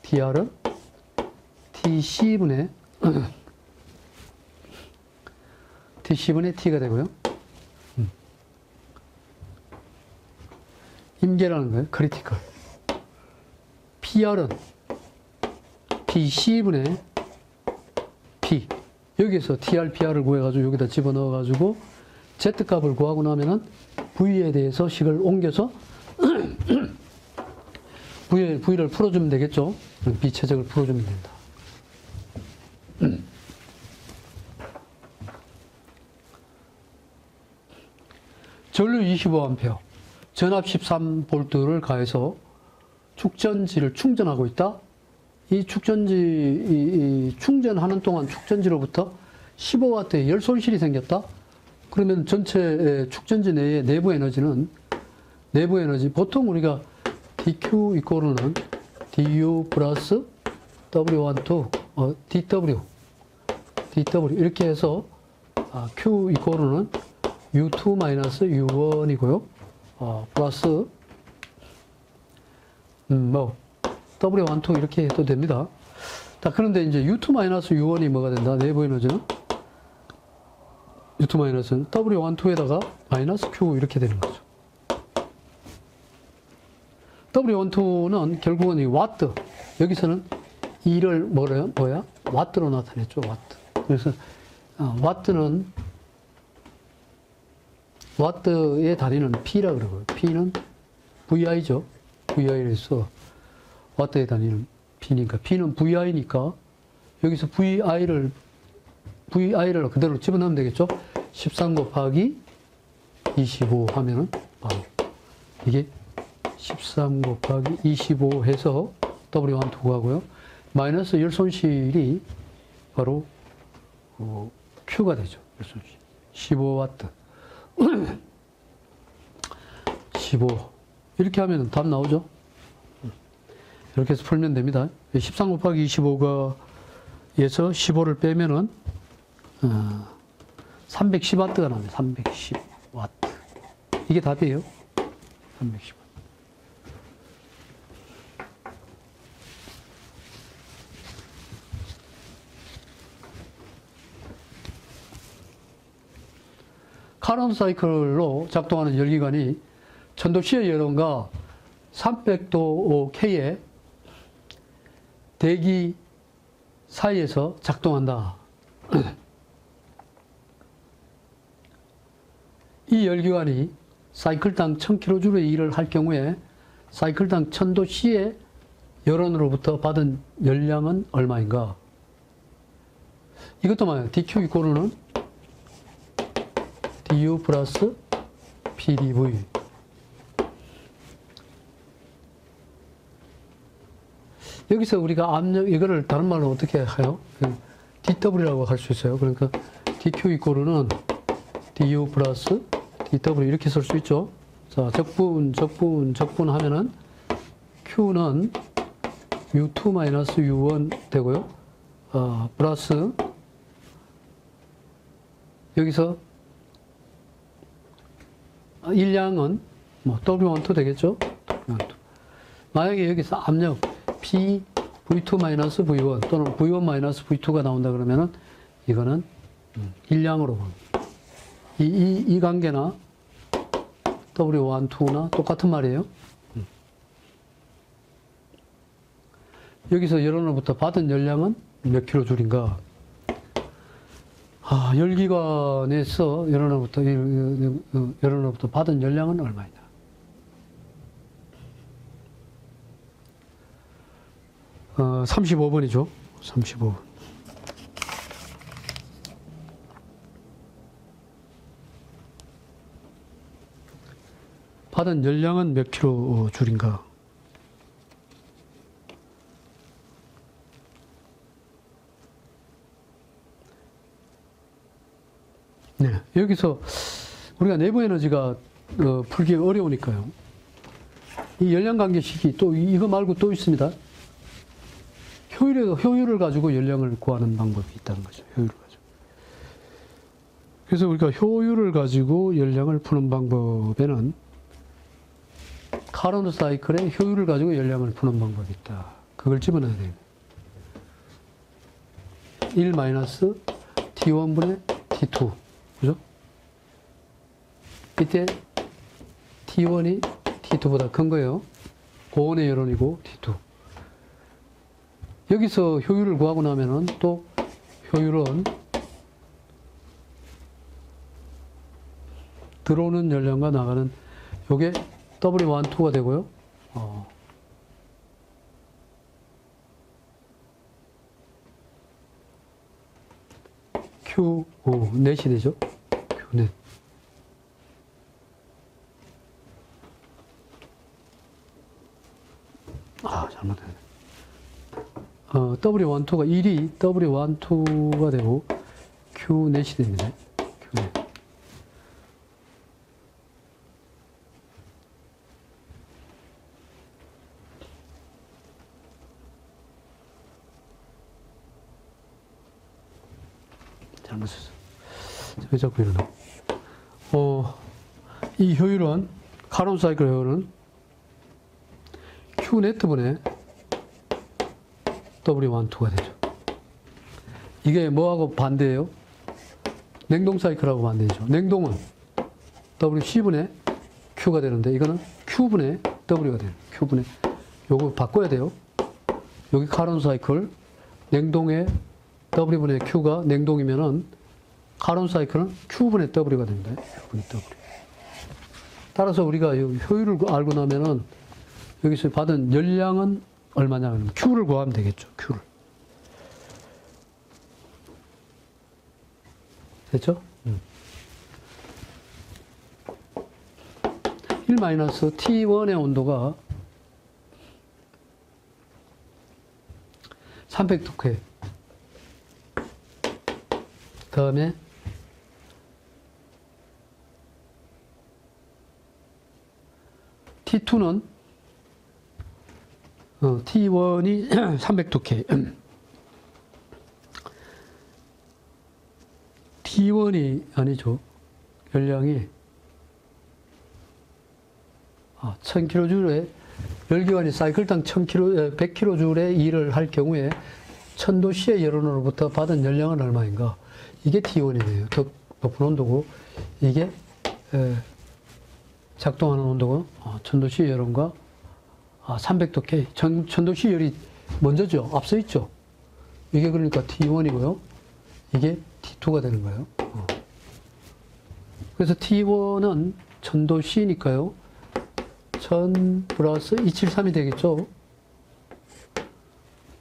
DR은 TC분의 T가 되고요. 임계라는 거예요. 크리티컬. PR은 PC분의 P. 여기서 TR, PR을 구해가지고 여기다 집어넣어가지고 Z값을 구하고 나면은 V에 대해서 식을 옮겨서 V를 풀어주면 되겠죠. 비최적을 풀어주면 됩니다. 전류 25A, 전압 13V를 가해서 축전지를 충전하고 있다. 이 축전지, 충전하는 동안 축전지로부터 15W의 열 손실이 생겼다. 그러면 전체 축전지 내의 내부 에너지, 보통 우리가 dQ 이코르는 du 플러스 w12, dw 이렇게 해서 Q 이코르는 U2 마이너스 U1이고요. 플러스 W12 이렇게 해도 됩니다. 자, 그런데 이제 U2 마이너스 U1이 뭐가 된다? 내부 에너지는 U2 마이너스는 W12에다가 마이너스 Q 이렇게 되는 거죠. W12는 결국은 이 와트, 여기서는 E를 뭐야? 와트로 나타냈죠. 와트. 그래서 와트의 단위는 P라 그러고요. P는 VI죠. VI에서 와트의 단위는 P니까, P는 VI니까 여기서 VI를 그대로 집어넣으면 되겠죠. 13 곱하기 25 하면은 바로 이게 13 곱하기 25 해서 W12 구하고요. 마이너스 열 손실이 바로 Q가 되죠. 열 손실. 15W. 15. 이렇게 하면 답 나오죠. 이렇게 해서 풀면 됩니다. 13 곱하기 25가 에서 15를 빼면은 310W가 나옵니다. 310W. 이게 답이에요. 310W. 카론 사이클로 작동하는 열기관이 천도 C의 여론과 300도 K의 대기 사이에서 작동한다. 이 열기관이 사이클당 1000kJ의 일을 할 경우에 사이클당 1000도씨의 열원으로부터 받은 열량은 얼마인가? 이것도 말이에요. dq 이꼬르는 du 플러스 pdv. 여기서 우리가 압력, 이거를 다른 말로 어떻게 해요? dw라고 할 수 있어요. 그러니까 dq 이꼬르는 du 플러스 dw 이렇게 쓸 수 있죠. 자, 적분하면은 q는 u2 마이너스 u1 되고요. 플러스 여기서 일량은 뭐 w12 되겠죠. 만약에 여기서 압력 P V2 V1 또는 V1 V2가 나온다 그러면은 이거는 일량으로 봅니다. 이 관계나 W1, 2나 똑같은 말이에요. 여기서 열원으로부터 받은 열량은 몇 킬로줄인가? 열기관에서 열원으로부터 받은 열량은 얼마이냐? 어, 35번이죠. 35번. 받은 열량은 몇 킬로줄인가? 네, 여기서 우리가 내부 에너지가 풀기 어려우니까요. 이 열량 관계식이 또 이거 말고 또 있습니다. 효율을 가지고 열량을 구하는 방법이 있다는 거죠. 효율을 가지고. 그래서 우리가 효율을 가지고 열량을 푸는 방법에는 카론트 사이클의 효율을 가지고 열량을 푸는 방법이 있다. 그걸 집어넣어야 됩니다. 1 마이너스 T1분의 T2. 그죠? 이때 T1이 T2보다 큰 거예요. 고온의 열원이고 T2. 여기서 효율을 구하고 나면은 또 효율은 들어오는 열량과 나가는 요게 W1, 2가 되고요. Q, 넷이 되죠. Q넷. 잘못했네. W1, 2가 1이 W1, 2가 되고 Q넷이 됩니다. Q넷. 잘못했어. 왜 자꾸 이러나? 이 효율은, 카론 사이클 효율은 Q네트분의 W1, 2가 되죠. 이게 뭐하고 반대예요? 냉동 사이클하고 반대죠. 냉동은 WC분의 Q가 되는데 이거는 Q분의 W가 돼요. Q분의 요거 바꿔야 돼요. 여기 카론 사이클 냉동의 W분의 Q가 냉동이면은 카론 사이클은 Q분의 W가 됩니다. Q분의 W. 따라서 우리가 효율을 알고 나면은 여기서 받은 열량은 얼마냐 하면 Q를 구하면 되겠죠. Q를. 됐죠? 1-T1의 온도가 300도. 그 다음에 T2는 T1이 300도. T1이 아니죠. 열량이 1000kJ의 열기관이 사이클당 100kJ의 일을 할 경우에 1000도씨의 열원으로부터 받은 열량은 얼마인가? 이게 T1이네요. 더 높은 온도고 이게 작동하는 온도고 1000도씨 열원과 300도 K, 1000도씨 열이 먼저죠. 앞서 있죠. 이게 그러니까 T1이고요. 이게 T2가 되는 거예요. 그래서 T1은 1000도C니까요. 1000 플러스 273이 되겠죠.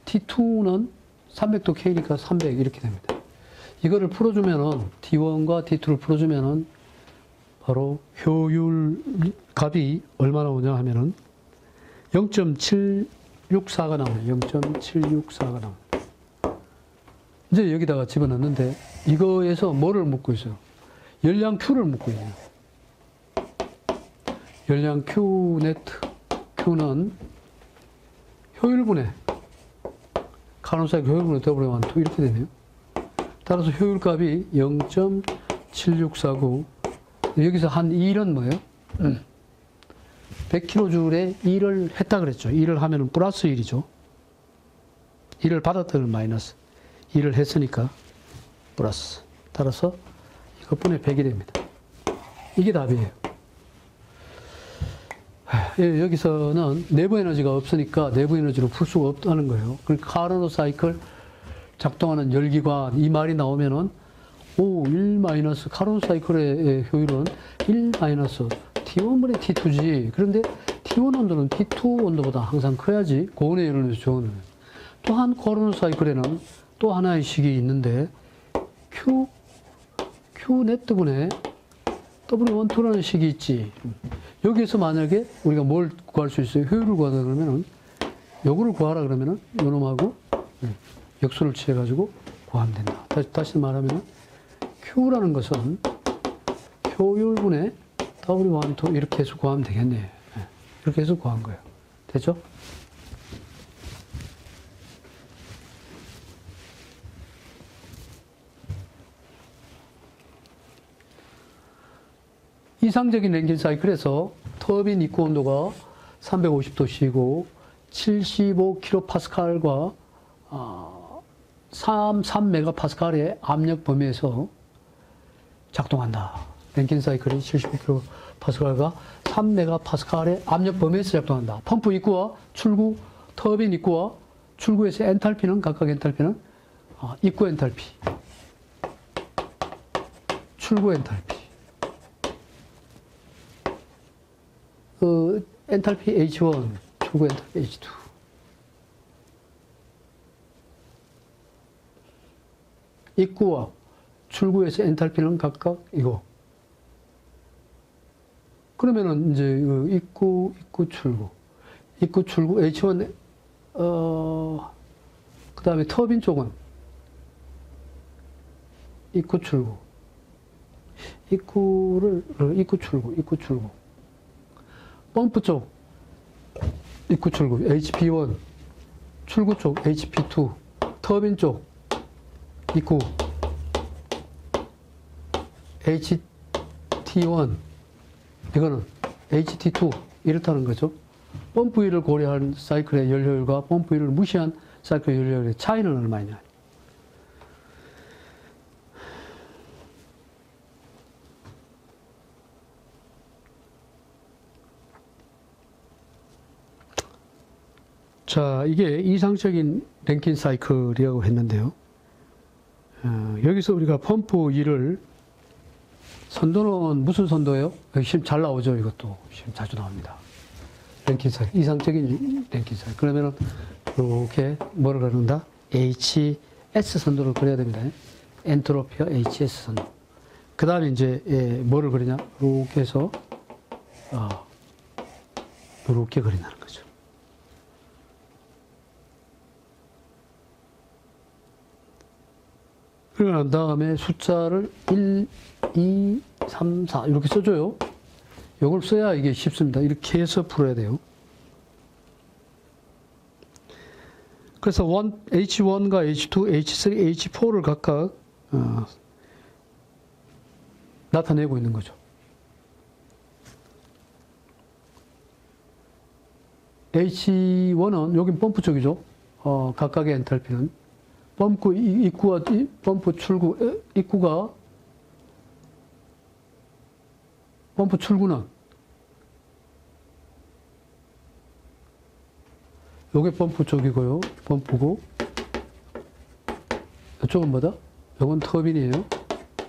T2는 300도 K니까 300 이렇게 됩니다. 이거를 풀어주면은 T1과 T2를 풀어주면은 바로 효율 값이 얼마나 오냐 하면은 0.764가 나오네요. 0.764가 나옵니다. 이제 여기다가 집어넣는데 이거에서 뭐를 묻고 있어요? 열량 Q를 묻고 있네요. 열량 Q 네트. Q는 효율분의 카논 사이클 효율분의 W12 이렇게 되네요. 따라서 효율값이 0.7649. 여기서 한 1은 뭐예요? 100kJ에 1을 했다 그랬죠. 1을 하면은 플러스 1이죠. 1을 받았더니 마이너스. 1을 했으니까 플러스. 따라서 이것분의 100이 됩니다. 이게 답이에요. 여기서는 내부 에너지가 없으니까 내부 에너지로 풀 수가 없다는 거예요. 그러니까 카르노 사이클 작동하는 열기관 이 말이 나오면은 1 마이너스 카르노 사이클의 효율은 1 마이너스 T1분의 T2지. 그런데 T1 온도는 T2 온도보다 항상 커야지 고온의 열을 좋은. 또한 카르노 사이클에는 또 하나의 식이 있는데 Q 네트분의 W12라는 식이 있지. 여기에서 만약에 우리가 뭘 구할 수 있어요? 효율을 구하다 그러면은 요거를 구하라 그러면은 요놈하고 역수를 취해가지고 구하면 된다. 다시 말하면 Q라는 것은 효율분의 W12 이렇게 해서 구하면 되겠네. 이렇게 해서 구한 거예요. 됐죠? 이상적인 랭킨 사이클에서 터빈 입구 온도가 350도씨고 75kPa과 3메가파스칼의 압력 범위에서 작동한다. 랭킨 사이클이 75kPa과 3메가파스칼의 압력 범위에서 작동한다. 펌프 입구와 출구, 터빈 입구와 출구에서 엔탈피는 각각 엔탈피는 입구 엔탈피, 출구 엔탈피. 엔탈피 H1, 출구 엔탈피 H2. 입구와 출구에서 엔탈피는 각각 이거. 그러면은 이제 입구, 출구. 입구, 출구, H1, 그 다음에 터빈 쪽은 입구, 출구. 입구, 출구. 펌프 쪽, 입구 출구, HP1, 출구 쪽, HP2, 터빈 쪽, 입구, HT1, 이거는 HT2, 이렇다는 거죠. 펌프 위를 고려한 사이클의 열효율과 펌프 위를 무시한 사이클의 열효율의 차이는 얼마냐. 자, 이게 이상적인 랭킨 사이클이라고 했는데요. 여기서 우리가 펌프 2를 선도는 무슨 선도예요? 여기 시험 잘 나오죠, 이것도. 시험 자주 나옵니다. 랭킨 사이클, 이상적인 랭킨 사이클. 그러면은, 이렇게 뭐를 그런다? HS 선도를 그려야 됩니다. 엔트로피와 HS 선도. 그 다음에 이제, 뭐를 그리냐? 이렇게 해서, 이렇게 그린다는 거죠. 그러고 난 다음에 숫자를 1, 2, 3, 4 이렇게 써줘요. 이걸 써야 이게 쉽습니다. 이렇게 해서 풀어야 돼요. 그래서 H1과 H2, H3, H4를 각각 나타내고 있는 거죠. H1은 여긴 펌프 쪽이죠. 각각의 엔탈피는 펌프 입구와 펌프 출구 입구가 펌프 출구는 요게 펌프 쪽이고요. 펌프고 이쪽은 뭐다? 요건 터빈이에요.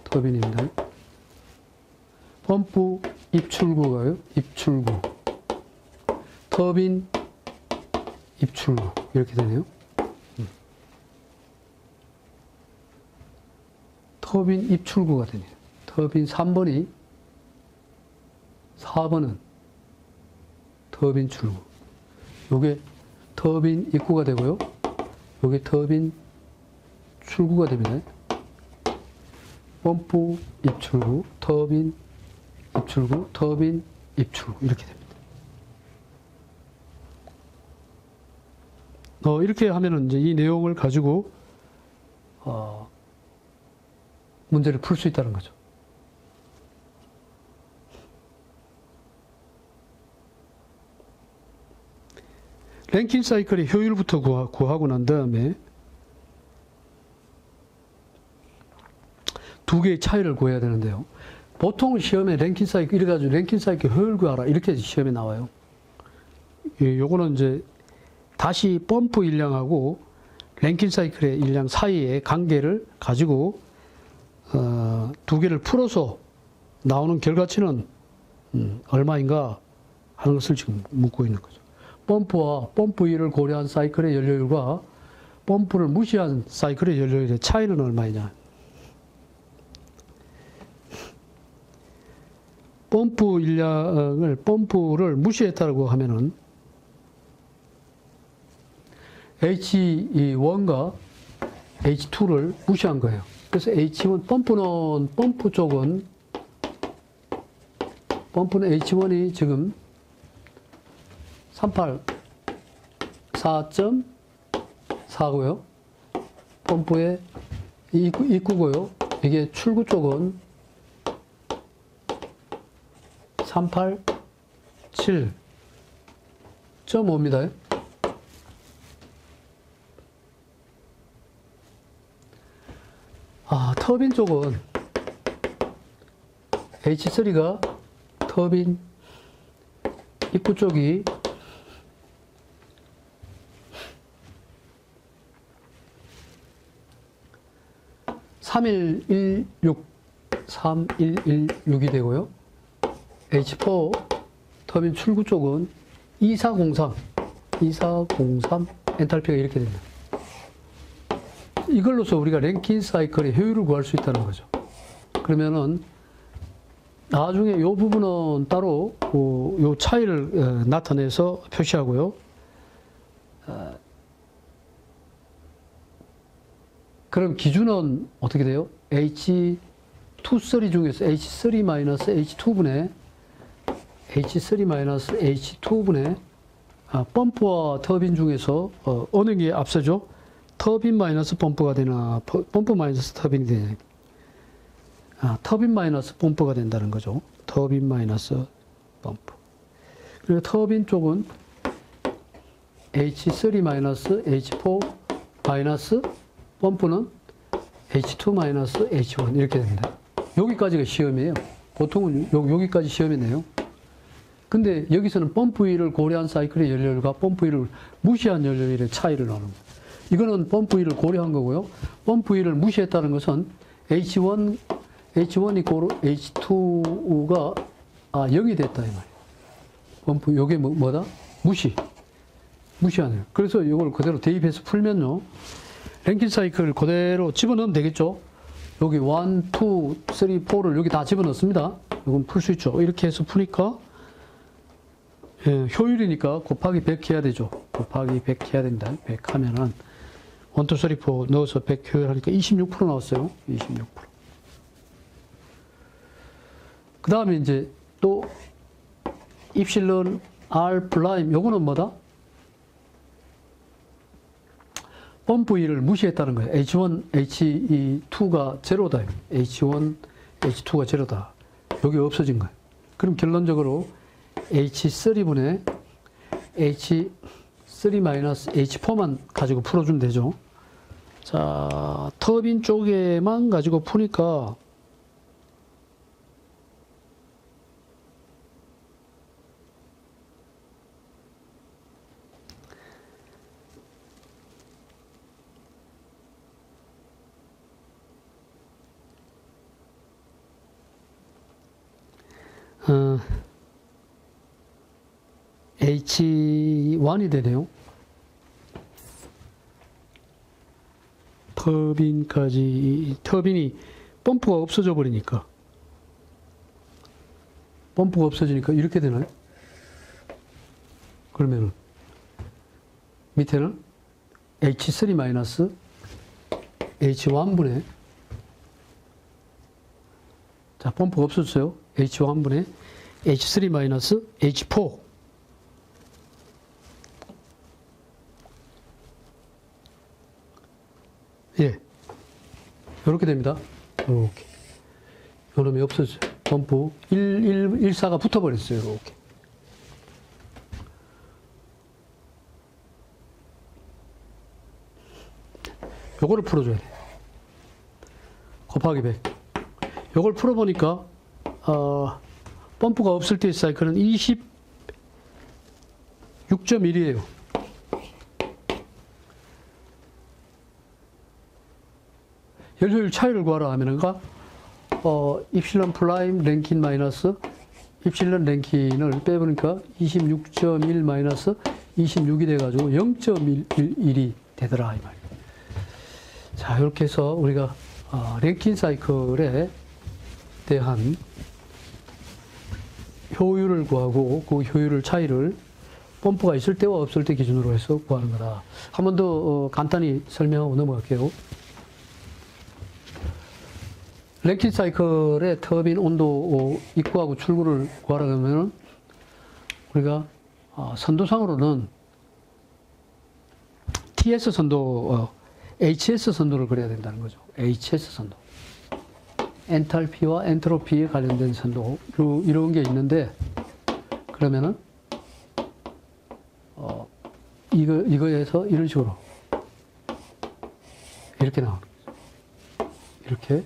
터빈입니다. 펌프 입출구가요. 입출구. 터빈 입출구. 이렇게 되네요. 터빈 입출구가 되네요. 터빈 3번이, 4번은 터빈 출구. 요게 터빈 입구가 되고요. 요게 터빈 출구가 됩니다. 펌프 입출구, 터빈 입출구, 터빈 입출구. 이렇게 됩니다. 이렇게 하면은 이제 이 내용을 가지고, 문제를 풀 수 있다는 거죠. 랭킨 사이클의 효율부터 구하고 난 다음에 두 개의 차이를 구해야 되는데요. 보통 시험에 랭킨 사이클, 이래가지고 랭킨 사이클 효율 구하라. 이렇게 시험에 나와요. 요거는 이제 다시 펌프 일량하고 랭킨 사이클의 일량 사이의 관계를 가지고 두 개를 풀어서 나오는 결과치는 얼마인가 하는 것을 지금 묻고 있는 거죠. 펌프와 펌프 1을 고려한 사이클의 연료율과 펌프를 무시한 사이클의 연료율의 차이는 얼마이냐. 펌프 일량을, 펌프를 무시했다고 하면은 H1과 H2를 무시한 거예요. 그래서 H1, 펌프 쪽은, 펌프는 H1이 지금 4.4고요. 펌프의 입구고요. 이게 출구 쪽은 387.5입니다. 터빈 쪽은 H3가 터빈 입구 쪽이 3116이 되고요. H4 터빈 출구 쪽은 2403 엔탈피가 이렇게 됩니다. 이걸로서 우리가 랭킨 사이클의 효율을 구할 수 있다는 거죠. 그러면은 나중에 이 부분은 따로 이 차이를 나타내서 표시하고요. 그럼 기준은 어떻게 돼요? H23 중에서 H3-H2분의 H3-H2분의 펌프와 터빈 중에서 어느 게 앞서죠? 터빈 마이너스 펌프가 되나, 펌프 마이너스 터빈이 되냐. 터빈 마이너스 펌프가 된다는 거죠. 터빈 마이너스 펌프. 그리고 터빈 쪽은 H3 마이너스 H4 마이너스 펌프는 H2 마이너스 H1 이렇게 됩니다. 여기까지가 시험이에요. 보통은 여기까지 시험이네요. 근데 여기서는 펌프 1을 고려한 사이클의 연료율과 펌프 1을 무시한 연료율의 차이를 나누는 거예요. 이거는 펌프 1을 고려한 거고요. 펌프 1을 무시했다는 것은 H1 이꼬르 H2가 0이 됐다 이 말이에요. 펌프 요게 뭐다? 무시하네요. 그래서 이걸 그대로 대입해서 풀면요. 랭킨 사이클을 그대로 집어넣으면 되겠죠. 여기 1, 2, 3, 4를 여기 다 집어넣습니다. 이건 풀 수 있죠. 이렇게 해서 푸니까 효율이니까 곱하기 100 해야 되죠. 곱하기 100 해야 됩니다. 100 하면은 1, 2, 3, 4 넣어서 100 효율하니까 26% 나왔어요. 26%. 그 다음에 이제 또 입실론 R 프라임 요거는 뭐다? 펌프 1을 무시했다는 거예요. H1, H2가 제로다. H1, H2가 제로다. 여기 없어진 거예요. 그럼 결론적으로 H3분의 H3-H4만 가지고 풀어주면 되죠. 자, 터빈 쪽에만 가지고 푸니까 H1이 되네요. 터빈이 펌프가 없어져 버리니까. 펌프가 없어지니까 이렇게 되나요? 그러면은 밑에는 H3 마이너스 H1분의 자, 펌프가 없어졌어요. H1분의 H3 마이너스 H4 예, 이렇게 됩니다. 이렇게 요놈이 없어져요. 펌프 1,4가 붙어버렸어요. 이렇게. 요거를 풀어줘야 돼. 곱하기 100. 요걸 풀어보니까 펌프가 없을 때의 사이클은 26.1이에요. 연료율 차이를 구하라 하면은가 입실론 플라임 랭킨 마이너스 입실론 랭킨을 빼보니까 26.1 마이너스 26이 돼가지고 0.1이 되더라 이 말이에요. 자, 이렇게 해서 우리가 랭킨 사이클에 대한 효율을 구하고 그 효율 차이를 펌프가 있을 때와 없을 때 기준으로 해서 구하는 거다. 한 번 더 간단히 설명하고 넘어갈게요. 랭킨 사이클의 터빈 온도 입구하고 출구를 구하라 하면은 우리가 선도상으로는 TS 선도, HS 선도를 그려야 된다는 거죠. HS 선도. 엔탈피와 엔트로피에 관련된 선도. 이런 게 있는데, 그러면은, 이거에서 이런 식으로. 이렇게 나오는 거죠. 이렇게.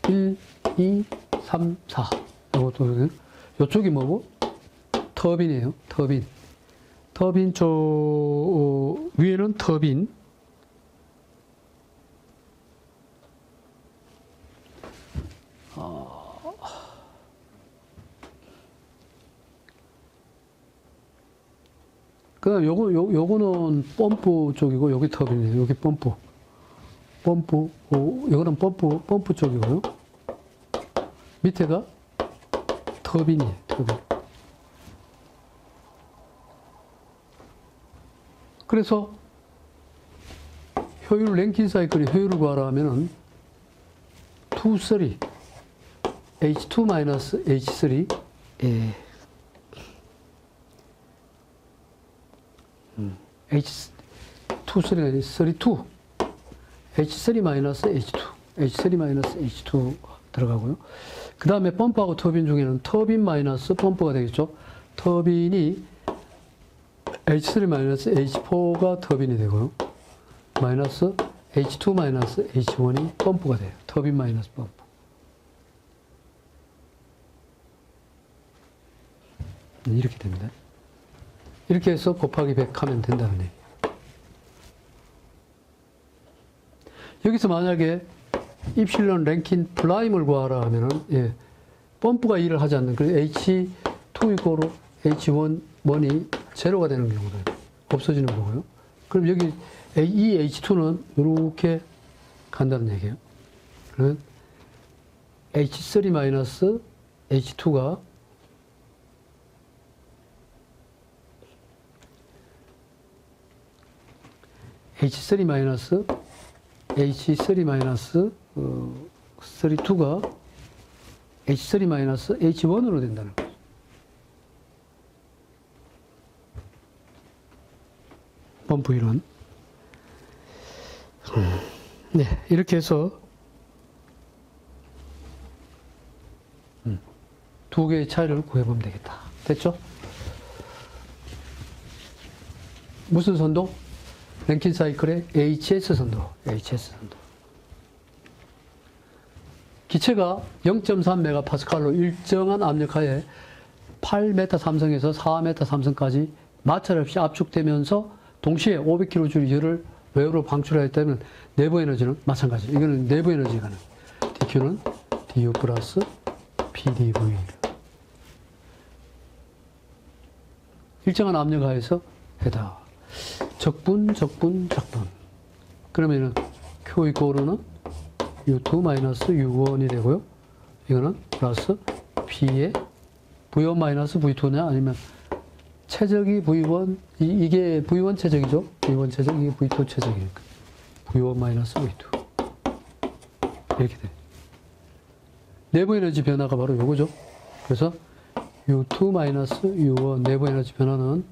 1, 2, 3, 4. 이것도, 이쪽이 뭐고? 터빈이에요. 터빈. 터빈 위에는 터빈. 그다음 요거는 펌프 쪽이고 여기 터빈이에요. 여기 펌프. 요거는 펌프 쪽이고요. 밑에가 터빈이에요. 터빈. 그래서 효율 랭킨 사이클의 효율을 구하라 하면은 2, 3 H2 마이너스 H3 H2, 3가 32 H3 마이너스 H2 H3 마이너스 H2 들어가고요. 그 다음에 펌프하고 터빈 중에는 터빈 마이너스 펌프가 되겠죠. 터빈이 H3 마이너스 H4가 터빈이 되고요. 마이너스 H2 마이너스 H1이 펌프가 돼요. 터빈 마이너스 펌프. 이렇게 됩니다. 이렇게 해서 곱하기 100 하면 된다는 얘기예요. 여기서 만약에 입실론 랭킨 플라임을 구하라 하면은, 예, 펌프가 일을 하지 않는, 그래서 H2 이고로 H1이 제로가 되는 경우는 없어지는 거고요. 그럼 여기 이 H2는 이렇게 간다는 얘기예요. 그러면 H3 마이너스 H2가 H3 마이너스 H3 마이너스 32가 H3 마이너스 H1으로 된다는 거죠. 펌프 이론. 네, 이렇게 해서 두 개의 차이를 구해보면 되겠다. 됐죠? 무슨 선도? 랭킨 사이클의 HS 선도. HS 선도. 기체가 0.3MPa로 일정한 압력하에 8m 삼성에서 4m 삼성까지 마찰 없이 압축되면서 동시에 500kJ 열을 외부로 방출하였다면 내부 에너지는 마찬가지. 이거는 내부 에너지가 DQ는 du 플러스 pdv. 일정한 압력 하에서 해다. 적분. 그러면은 Q 이코르는 U2 마이너스 U1이 되고요. 이거는 플러스 P에 V1 마이너스 V2냐 아니면 최적이 V1, 이게 V1 최적이죠. V1 최적, 이게 V2 최적이니까. V1 마이너스 V2. 이렇게 돼. 내부 에너지 변화가 바로 요거죠. 그래서 U2 마이너스 U1 내부 에너지 변화는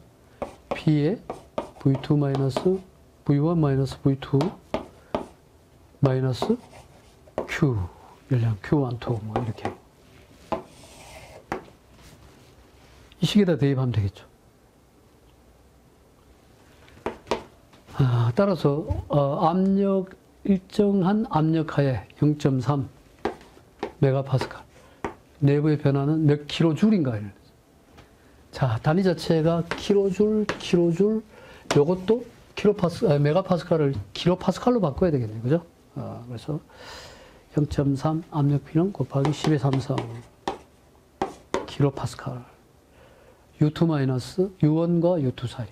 P에 V2 마이너스 V1 마이너스 V2 마이너스 Q 열량 Q1, 2 뭐 이렇게 이 식에다 대입하면 되겠죠. 따라서 압력 일정한 압력하에 0.3 메가파스칼 내부의 변화는 몇 킬로줄인가. 자, 단위 자체가 킬로줄, 요것도 메가파스칼을 킬로파스칼로 바꿔야 되겠네요. 그죠? 그래서 0.3 압력 P는 곱하기 10의 3성 킬로파스칼. U2 마이너스 U1과 U2 사이.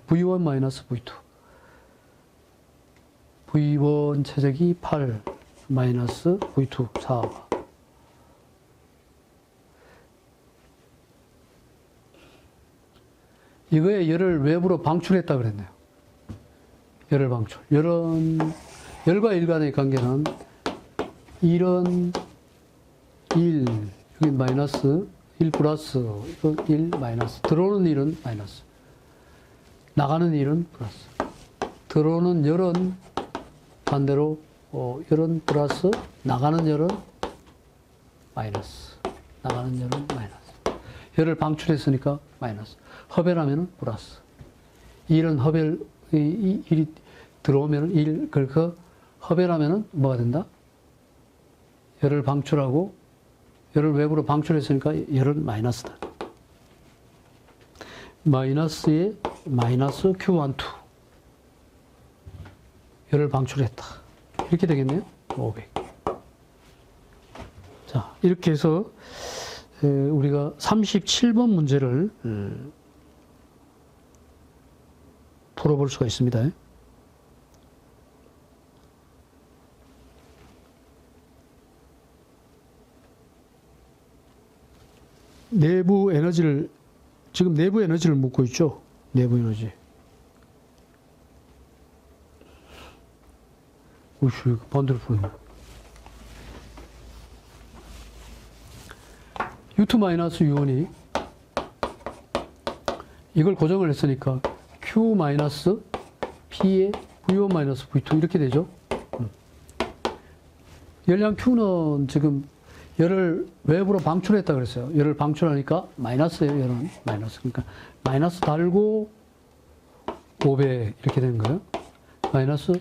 V1 마이너스 V2. V1 최적이 8 마이너스 V2 4. 이거에 열을 외부로 방출했다 그랬네요. 열을 방출. 열과 일 간의 관계는 1은 1, 여기 마이너스, 1 플러스, 이건 1 마이너스. 들어오는 1은 마이너스. 나가는 1은 플러스. 들어오는 열은 반대로 열은 플러스, 나가는 열은 마이너스. 나가는 열은 마이너스. 열을 방출했으니까 마이너스. 허별하면은 플러스. 1은 허별, 1이 들어오면은 1, 그러니까 허별하면은 뭐가 된다? 열을 방출하고, 열을 외부로 방출했으니까 열은 마이너스다. 마이너스에 마이너스 Q1, 2. 열을 방출했다. 이렇게 되겠네요. 500. 자, 이렇게 해서 우리가 37번 문제를 풀어볼 수가 있습니다. 내부 에너지를, 지금 내부 에너지를 묻고 있죠. 내부 에너지. 오씨, 반대로 풀네. U2 마이너스 U1이 이걸 고정을 했으니까 Q 마이너스 P에 V1 마이너스 V2 이렇게 되죠. 열량 Q는 지금 열을 외부로 방출했다 그랬어요. 열을 방출하니까 마이너스예요. 열은 마이너스. 그러니까 마이너스 달고 500 이렇게 되는 거예요. 마이너스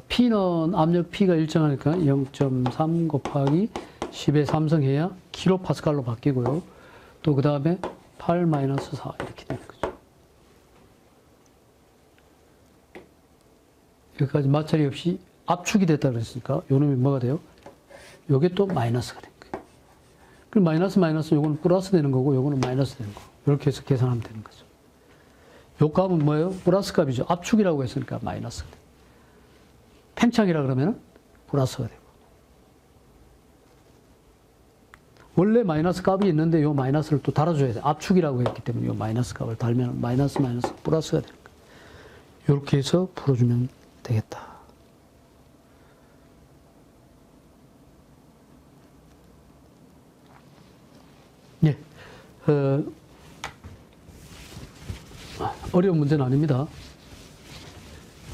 P는 압력 P가 일정하니까 0.3 곱하기 10의 3성 해야 킬로파스칼로 바뀌고요. 또 그 다음에 8 마이너스 4 이렇게 되는 거죠. 여기까지 마찰이 없이 압축이 됐다 그랬으니까 요 놈이 뭐가 돼요? 요게 또 마이너스가 된 거예요. 그럼 마이너스 요거는 플러스 되는 거고 요거는 마이너스 되는 거고 이렇게 해서 계산하면 되는 거죠. 요 값은 뭐예요? 플러스 값이죠. 압축이라고 했으니까 마이너스가 돼요. 팽창이라 그러면 플러스가 되고. 원래 마이너스 값이 있는데 요 마이너스를 또 달아줘야 돼. 압축이라고 했기 때문에 요 마이너스 값을 달면 마이너스 플러스가 되는 거예요. 이렇게 해서 풀어주면 되겠다. 예. 어려운 문제는 아닙니다.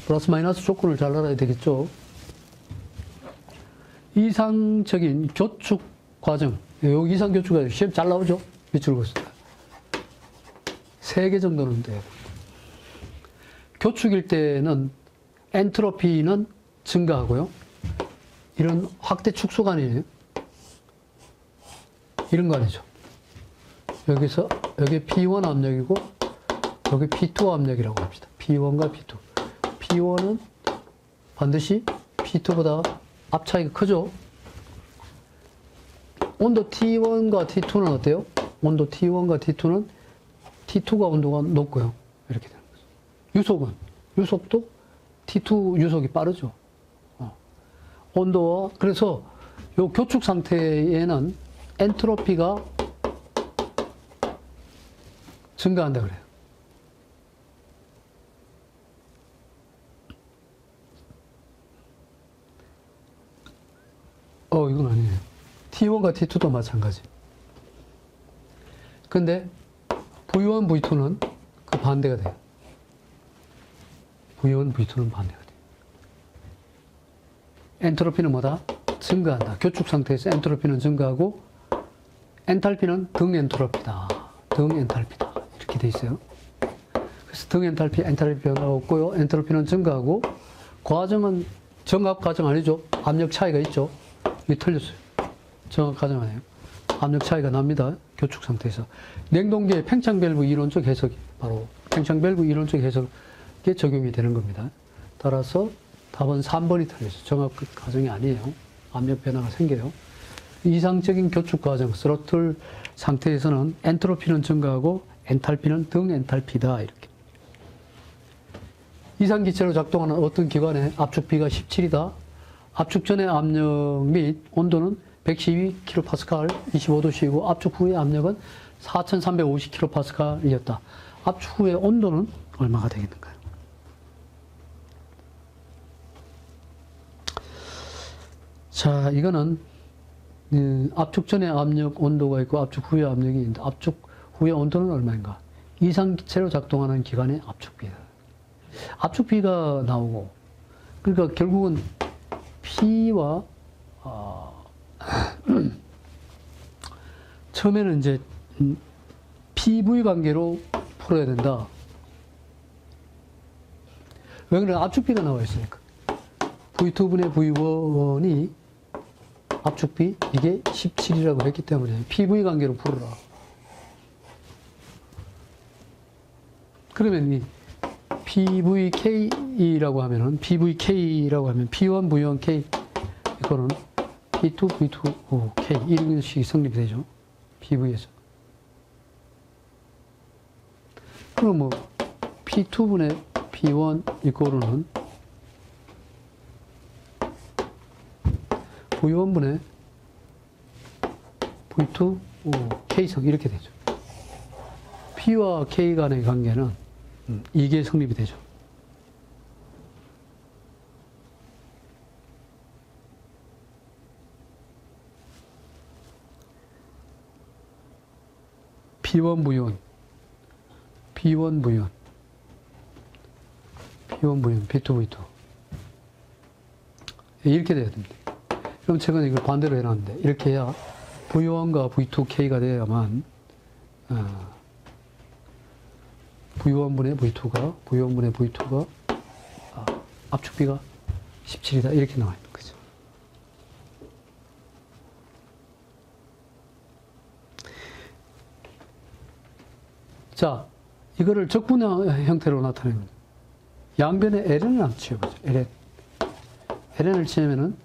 플러스 마이너스 조건을 잘 알아야 되겠죠. 이상적인 교축 과정, 여기 이상 교축 과정 시험 잘 나오죠. 밑줄 그었을 때 3개 정도는 돼요. 교축일 때는 엔트로피는 증가하고요. 이런 확대 축소관이에요. 이런 거 아니죠. 여기서 여기 P1 압력이고 여기 P2 압력이라고 합시다. P1과 P2. P1은 반드시 P2보다 압 차이가 크죠. 온도 T1과 T2는 어때요? 온도 T1과 T2는 T2가 온도가 높고요. 이렇게 되는 거죠. 유속도 T2 유속이 빠르죠. 온도와, 그래서 요 교축 상태에는 엔트로피가 증가한다 그래요. 이건 아니에요. T1과 T2도 마찬가지. 근데 V1, V2는 그 반대가 돼요. V1, V2는 반대가 돼요. 엔트로피는 뭐다? 증가한다. 교축 상태에서 엔트로피는 증가하고 엔탈피는 등 엔트로피다. 등 엔탈피다. 이렇게 돼 있어요. 그래서 등 엔탈피 변화가 없고요. 엔트로피는 증가하고 과정은 정압 과정 아니죠. 압력 차이가 있죠. 이게 틀렸어요. 정압 과정 아니에요. 압력 차이가 납니다. 교축 상태에서. 냉동기의 팽창 밸브 이론적 해석이 바로 팽창 밸브 이론적 해석에 적용이 되는 겁니다. 따라서 답은 3번이 틀렸어요. 정압 과정이 아니에요. 압력 변화가 생겨요. 이상적인 교축 과정, 스로틀 상태에서는 엔트로피는 증가하고 엔탈피는 등 엔탈피다. 이렇게. 이상기체로 작동하는 어떤 기관의 압축비가 17이다. 압축 전의 압력 및 온도는 112kPa 25도씨이고 압축 후의 압력은 4350kPa이었다. 압축 후의 온도는 얼마가 되겠는가요? 자, 이거는 압축 전의 압력 온도가 있고 압축 후의 압력이 있는데 압축 후의 온도는 얼마인가? 이상기체로 작동하는 기관의 압축비다. 압축비가 나오고, 그러니까 결국은 P와 처음에는 이제 PV 관계로 풀어야 된다. 왜 그래? 압축비가 나와 있으니까. V2분의 V1이 압축비 이게 17이라고 했기 때문에 PV 관계로 풀어라. 그러면 이 PVK라고 하면 P1, V1, K 이거는 P2, V2, K 이런 식이 성립이 되죠. PV에서. 그럼 뭐 P2분의 P1 이거로는 V1분의 V2, K성 이렇게 되죠. P와 K 간의 관계는 이게 성립이 되죠. P1, V1, P1, V1, P1, V1, P2, V2 이렇게 돼야 됩니다. 그럼 최근에 이걸 반대로 해놨는데 이렇게 해야 V1과 V2K가 돼야만 V1분의 V2가 압축비가 17이다 이렇게 나와 있는 거죠. 자, 이거를 적분형 형태로 나타냅니다. 양변에 ln을 한번 치워보죠. ln을 치면은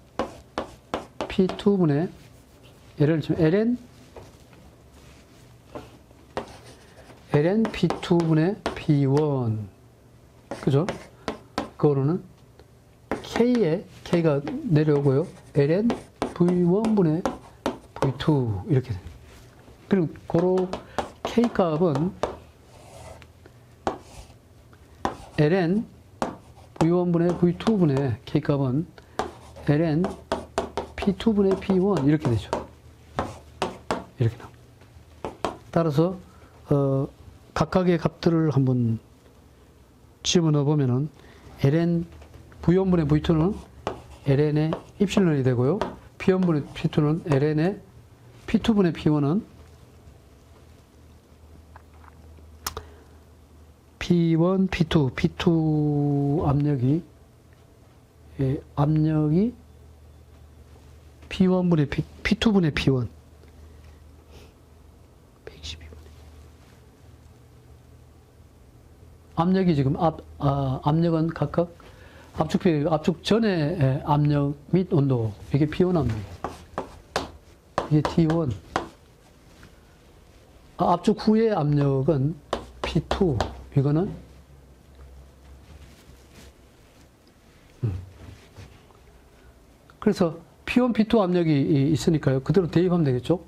P2분의 ln을 치면 ln P2분의 P1 그죠? 그거로는 K가 내려오고요. ln V1분의 V2 이렇게 돼요. 그리고 고로 K 값은 ln V1분의 V2분의 K 값은 ln P2분의 P1 이렇게 되죠. 이렇게 나옵니다. 따라서 각각의 값들을 한번 집어넣어 보면은 ln V1분의 V2는 ln의 입실론이 되고요. P1분의 P2는 ln의 P2분의 P1은 P1, P2 압력이 P1분의 P2분의 P1 112분의 압력이 지금 압력은 각각 압축 전의 압력 및 온도 이게 P1 압력이에요. 이게 T1. 압축 후의 압력은 P2. 이거는 그래서 P1, P2 압력이 있으니까요. 그대로 대입하면 되겠죠.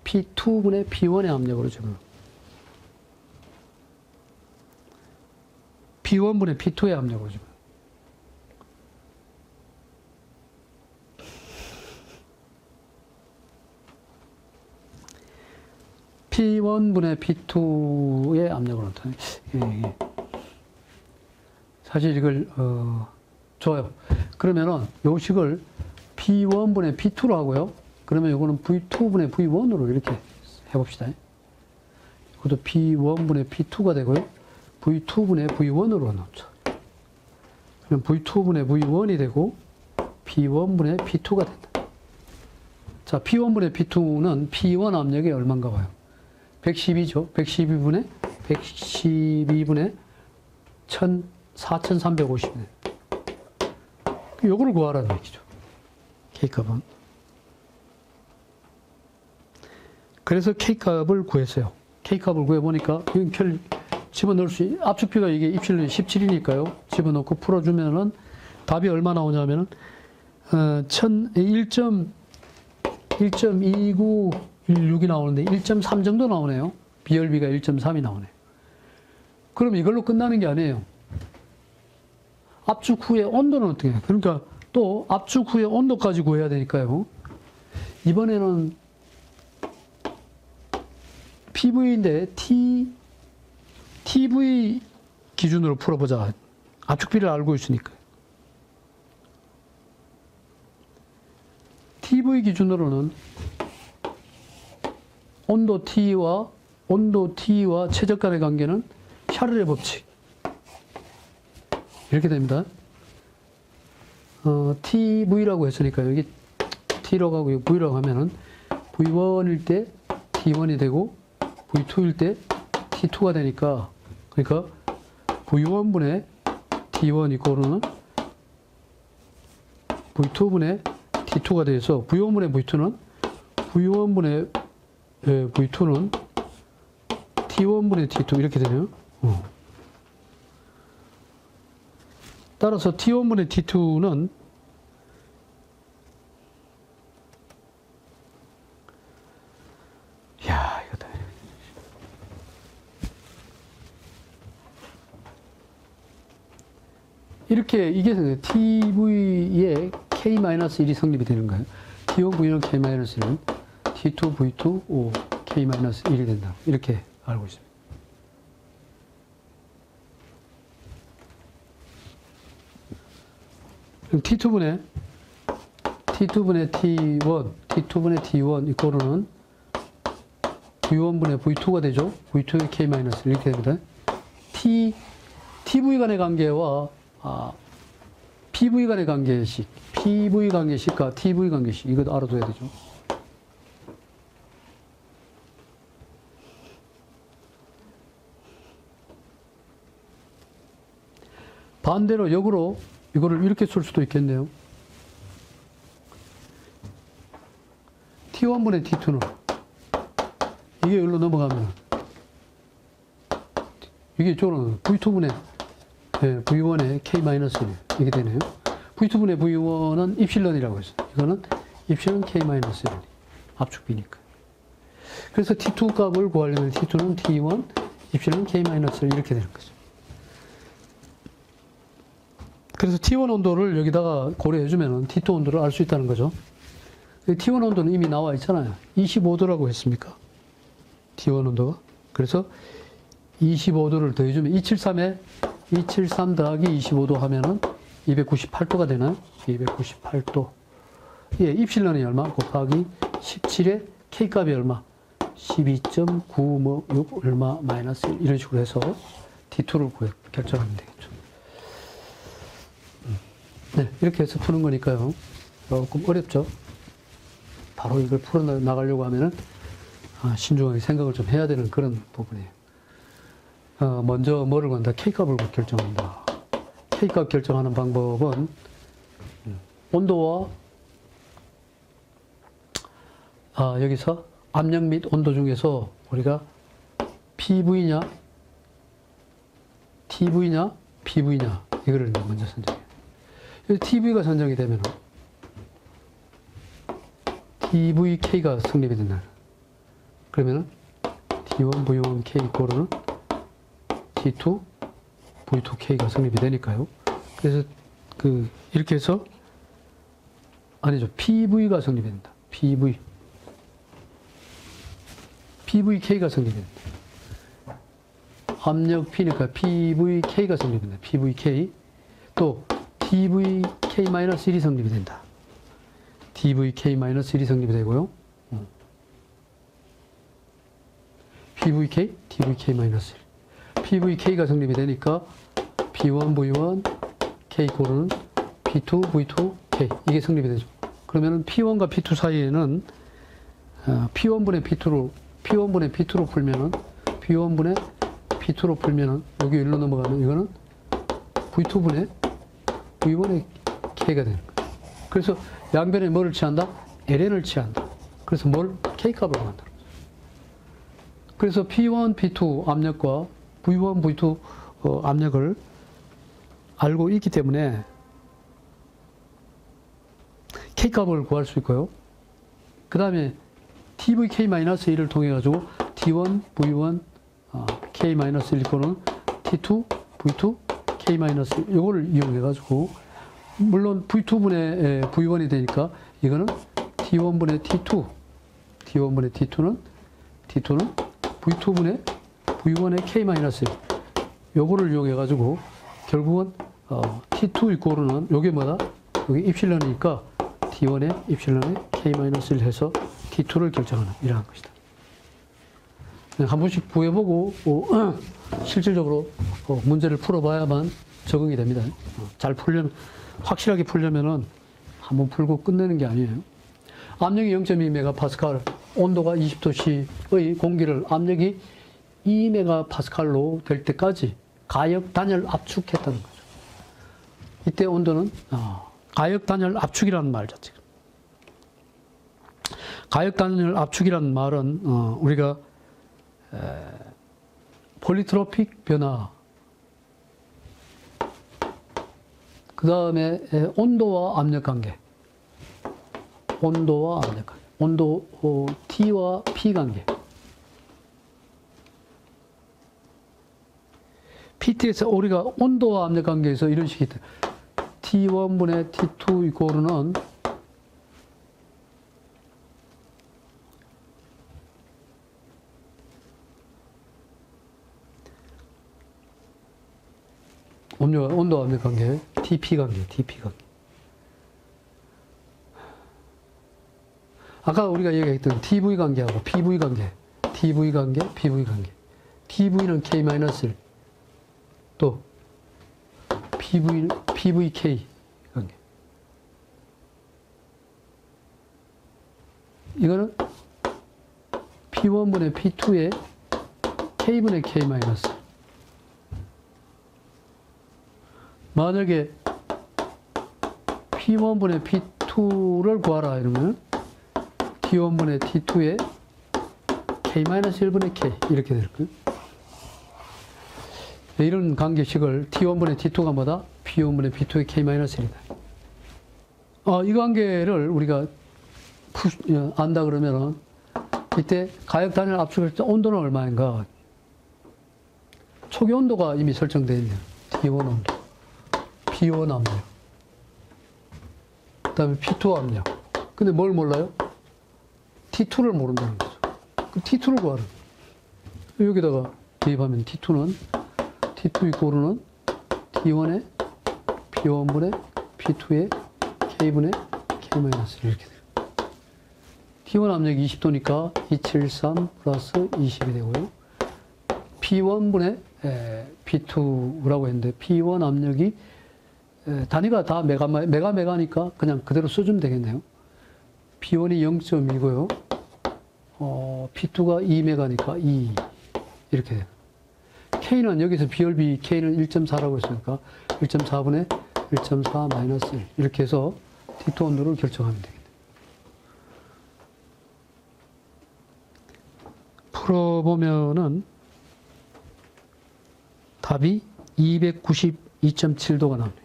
P2분의 P1의 압력으로 지금. P1분의 P2의 압력으로 지금. P1분의 P2의 압력으로. 예. 사실 이걸, 좋아요. 그러면은 요 식을 P1분의 P2로 하고요. 그러면 이거는 V2분의 V1으로 이렇게 해봅시다. 이것도 P1분의 P2가 되고요. V2분의 V1으로 넣죠. 그럼 V2분의 V1이 되고 P1분의 P2가 된다. 자, P1분의 P2는 P1 압력이 얼마인가 봐요. 112죠. 112분의 4350이네. 요거를 구하라는 얘기죠. K값은. 그래서 K값을 구했어요. K값을 구해보니까 이건 집어넣을 수, 압축비가 이게 입실론이 17이니까요. 집어넣고 풀어주면은 답이 얼마 나오냐면은, 1.2916이 나오는데 1.3 정도 나오네요. 비열비가 1.3이 나오네요. 그럼 이걸로 끝나는 게 아니에요. 압축 후에 온도는 어떻게 해요? 그러니까 또 압축 후에 온도까지 구해야 되니까요. 이번에는 PV인데 TV 기준으로 풀어보자. 압축비를 알고 있으니까. TV 기준으로는 온도 T와 최저간의 관계는 샤를의 법칙. 이렇게 됩니다. TV라고 했으니까 여기 T라고 하고 여기 V라고 하면은 V1일 때 T1이 되고 V2일 때 T2가 되니까, 그러니까 V1분의 T1 이코르는 V2분의 T2가 돼서 V1분의 V2는 T1분의 T2 이렇게 되네요. 따라서 T1분의 T2는 이거다. 이렇게 이게 TV의 K-1이 성립이 되는 거예요. T1, V는 K-1은 T2, V2, O, K-1이 된다. 이렇게 알고 있습니다. 그럼 T2분의 T1 이거로는 V1분의 V2가 되죠. V2의 K- 이렇게 됩니다. TV 간의 관계와 PV 간의 관계식, PV 관계식과 TV 관계식, 이것도 알아둬야 되죠. 반대로 역으로 이거를 이렇게 쓸 수도 있겠네요. T1분의 T2는 이게 여기로 넘어가면 이게 이쪽으로는 V2분의 V1의 K-1 이게 되네요. V2분의 V1은 입실론이라고 했어요. 이거는 입실론 K-1 압축비니까. 그래서 T2 값을 구하려면 T2는 T1 입실론 K-1 이렇게 되는 거죠. 그래서 T1 온도를 여기다가 고려해주면 T2 온도를 알 수 있다는 거죠. T1 온도는 이미 나와 있잖아요. 25도라고 했습니까? T1 온도가. 그래서 25도를 더해주면 273 더하기 25도 하면은 298도가 되나요? 298도. 예, 입실론이 얼마? 곱하기 17에 K값이 얼마? 12.966 얼마 마이너스 1 이런 식으로 해서 T2를 결정하면 되겠죠. 네, 이렇게 해서 푸는 거니까요. 조금 어렵죠? 바로 이걸 풀어나가려고 하면은, 신중하게 생각을 좀 해야 되는 그런 부분이에요. 먼저 뭐를 구한다? K값을 결정한다. K값 결정하는 방법은, 온도와, 여기서 압력 및 온도 중에서 우리가 PV냐, TV냐, PV냐, 이거를 먼저 선정해요. TV가 선정이 되면 TVK가 성립이 된다. 그러면 T1, V1, K 이코르는 T2, V2K가 성립이 되니까요. 그래서 이렇게 해서 아니죠. PV가 성립이 된다. PVK가 성립이 된다. 압력 P니까 PVK가 성립이 된다. PVK. 또 TVK-1이 성립이 된다. TVK-1이 성립이 되고요. PVK, TVK-1. PVK가 성립이 되니까 P1, V1, K 고르는 P2, V2, K. 이게 성립이 되죠. 그러면은 P1과 P2 사이에는 P1분의 P2로 풀면은 여기 일로 넘어가면 이거는 V2분의 V1의 K가 되는 거예요. 그래서 양변에 뭐를 취한다? ln을 취한다. 그래서 뭘? K값을 만들어. 그래서 P1, P2 압력과 V1, V2 압력을 알고 있기 때문에 K값을 구할 수 있고요. 그 다음에 TVK-1을 통해 가지고 T1, V1, K-1 이거는 T2, V2, K-1 이거를 이용해 가지고 물론 V2분의 V1이 되니까 이거는 T1분의 T2, T1분의 T2는 V2분의 V1의 K-1 요거를 이용해 가지고 결국은 T2 이코르는 요게 뭐다? 여기 입실론이니까 T1의 입실론의 K-1을 해서 T2를 결정하는 이러한 것이다. 한 번씩 구해보고 실질적으로 문제를 풀어봐야만 적응이 됩니다. 잘 풀려면 확실하게 풀려면은 한번 풀고 끝내는 게 아니에요. 압력이 0.2MPa, 온도가 20도씨의 공기를 압력이 2MPa로 될 때까지 가역 단열 압축했다는 거죠. 이때 온도는 가역 단열 압축이라는 말 자체가. 가역 단열 압축이라는 말은 우리가 폴리트로픽 변화, 그 다음에 온도와 압력 관계, 온도 T와 P 관계. PT에서 우리가 온도와 압력 관계에서 이런 식이 있다. T1분의 T2 이코르는 온도와 압력 관계, TP 관계. 아까 우리가 얘기했던 TV 관계하고 PV 관계, PV 관계. TV는 K-1, 또 PVK 관계. 이거는 P1분의 P2의 K분의 K-. 만약에 P1분의 P2를 구하라 이러면 T1분의 T2의 K-1분의 K 이렇게 될 거예요. 이런 관계식을 T1분의 T2가 뭐다? P1분의 P2의 K-1이다. 이 관계를 우리가 안다 그러면은 이때 가역 단열 압축할 때 온도는 얼마인가? 초기 온도가 이미 설정되어 있네요. T1 온도, P1 압력, 그 다음에 P2 압력. 근데 뭘 몰라요? T2를 모른다는 거죠. 그 T2를 구하라. 여기다가 대입하면 T2 이코르는 T1의 P1분의 P2의 K분의 K- 이렇게 돼요. T1 압력이 20도니까 273 플러스 20이 되고요. P1분의 P2라고 했는데 P1 압력이 단위가 다 메가니까 그냥 그대로 써주면 되겠네요. P1이 0.2고요. P2가 2메가니까 2 이렇게 돼요. K는 여기서 비열비 K는 1.4라고 했으니까 1.4분의 1.4 마이너스 1 이렇게 해서 T2 온도를 결정하면 되겠네요. 풀어보면은 답이 292.7도가 나옵니다.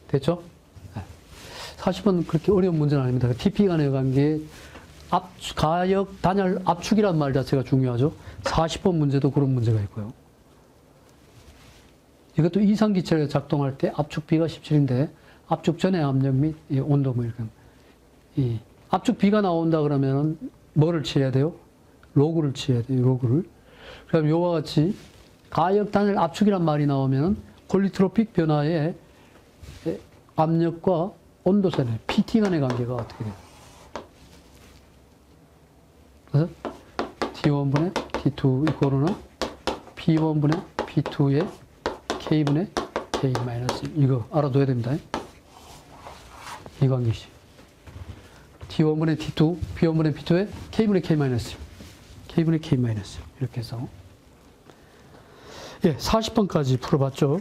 됐죠? 40번 그렇게 어려운 문제는 아닙니다. TP 간의 관계, 가역, 단열, 압축이란 말 자체가 중요하죠. 40번 문제도 그런 문제가 있고요. 이것도 이상기체가 작동할 때 압축 B가 17인데 압축 전의 압력 및 온도 뭐 이렇게. 이 압축 B가 나온다 그러면은 뭐를 취해야 돼요? 로그를 취해야 돼요. 로그를. 그럼 요와 같이 가역, 단열, 압축이란 말이 나오면은 콜리트로픽 변화의 압력과 온도 사이 PT 간의 관계가 어떻게 돼요? 그래서 T1분의 T2 이코르는 P1분의 P2의 K분의 K 마이너스 이거 알아둬야 됩니다. 이 관계식. T1분의 T2, P1분의 P2의 K분의 K 마이너스 K분의 K 마이너스 이렇게 해서 예, 40번까지 풀어봤죠.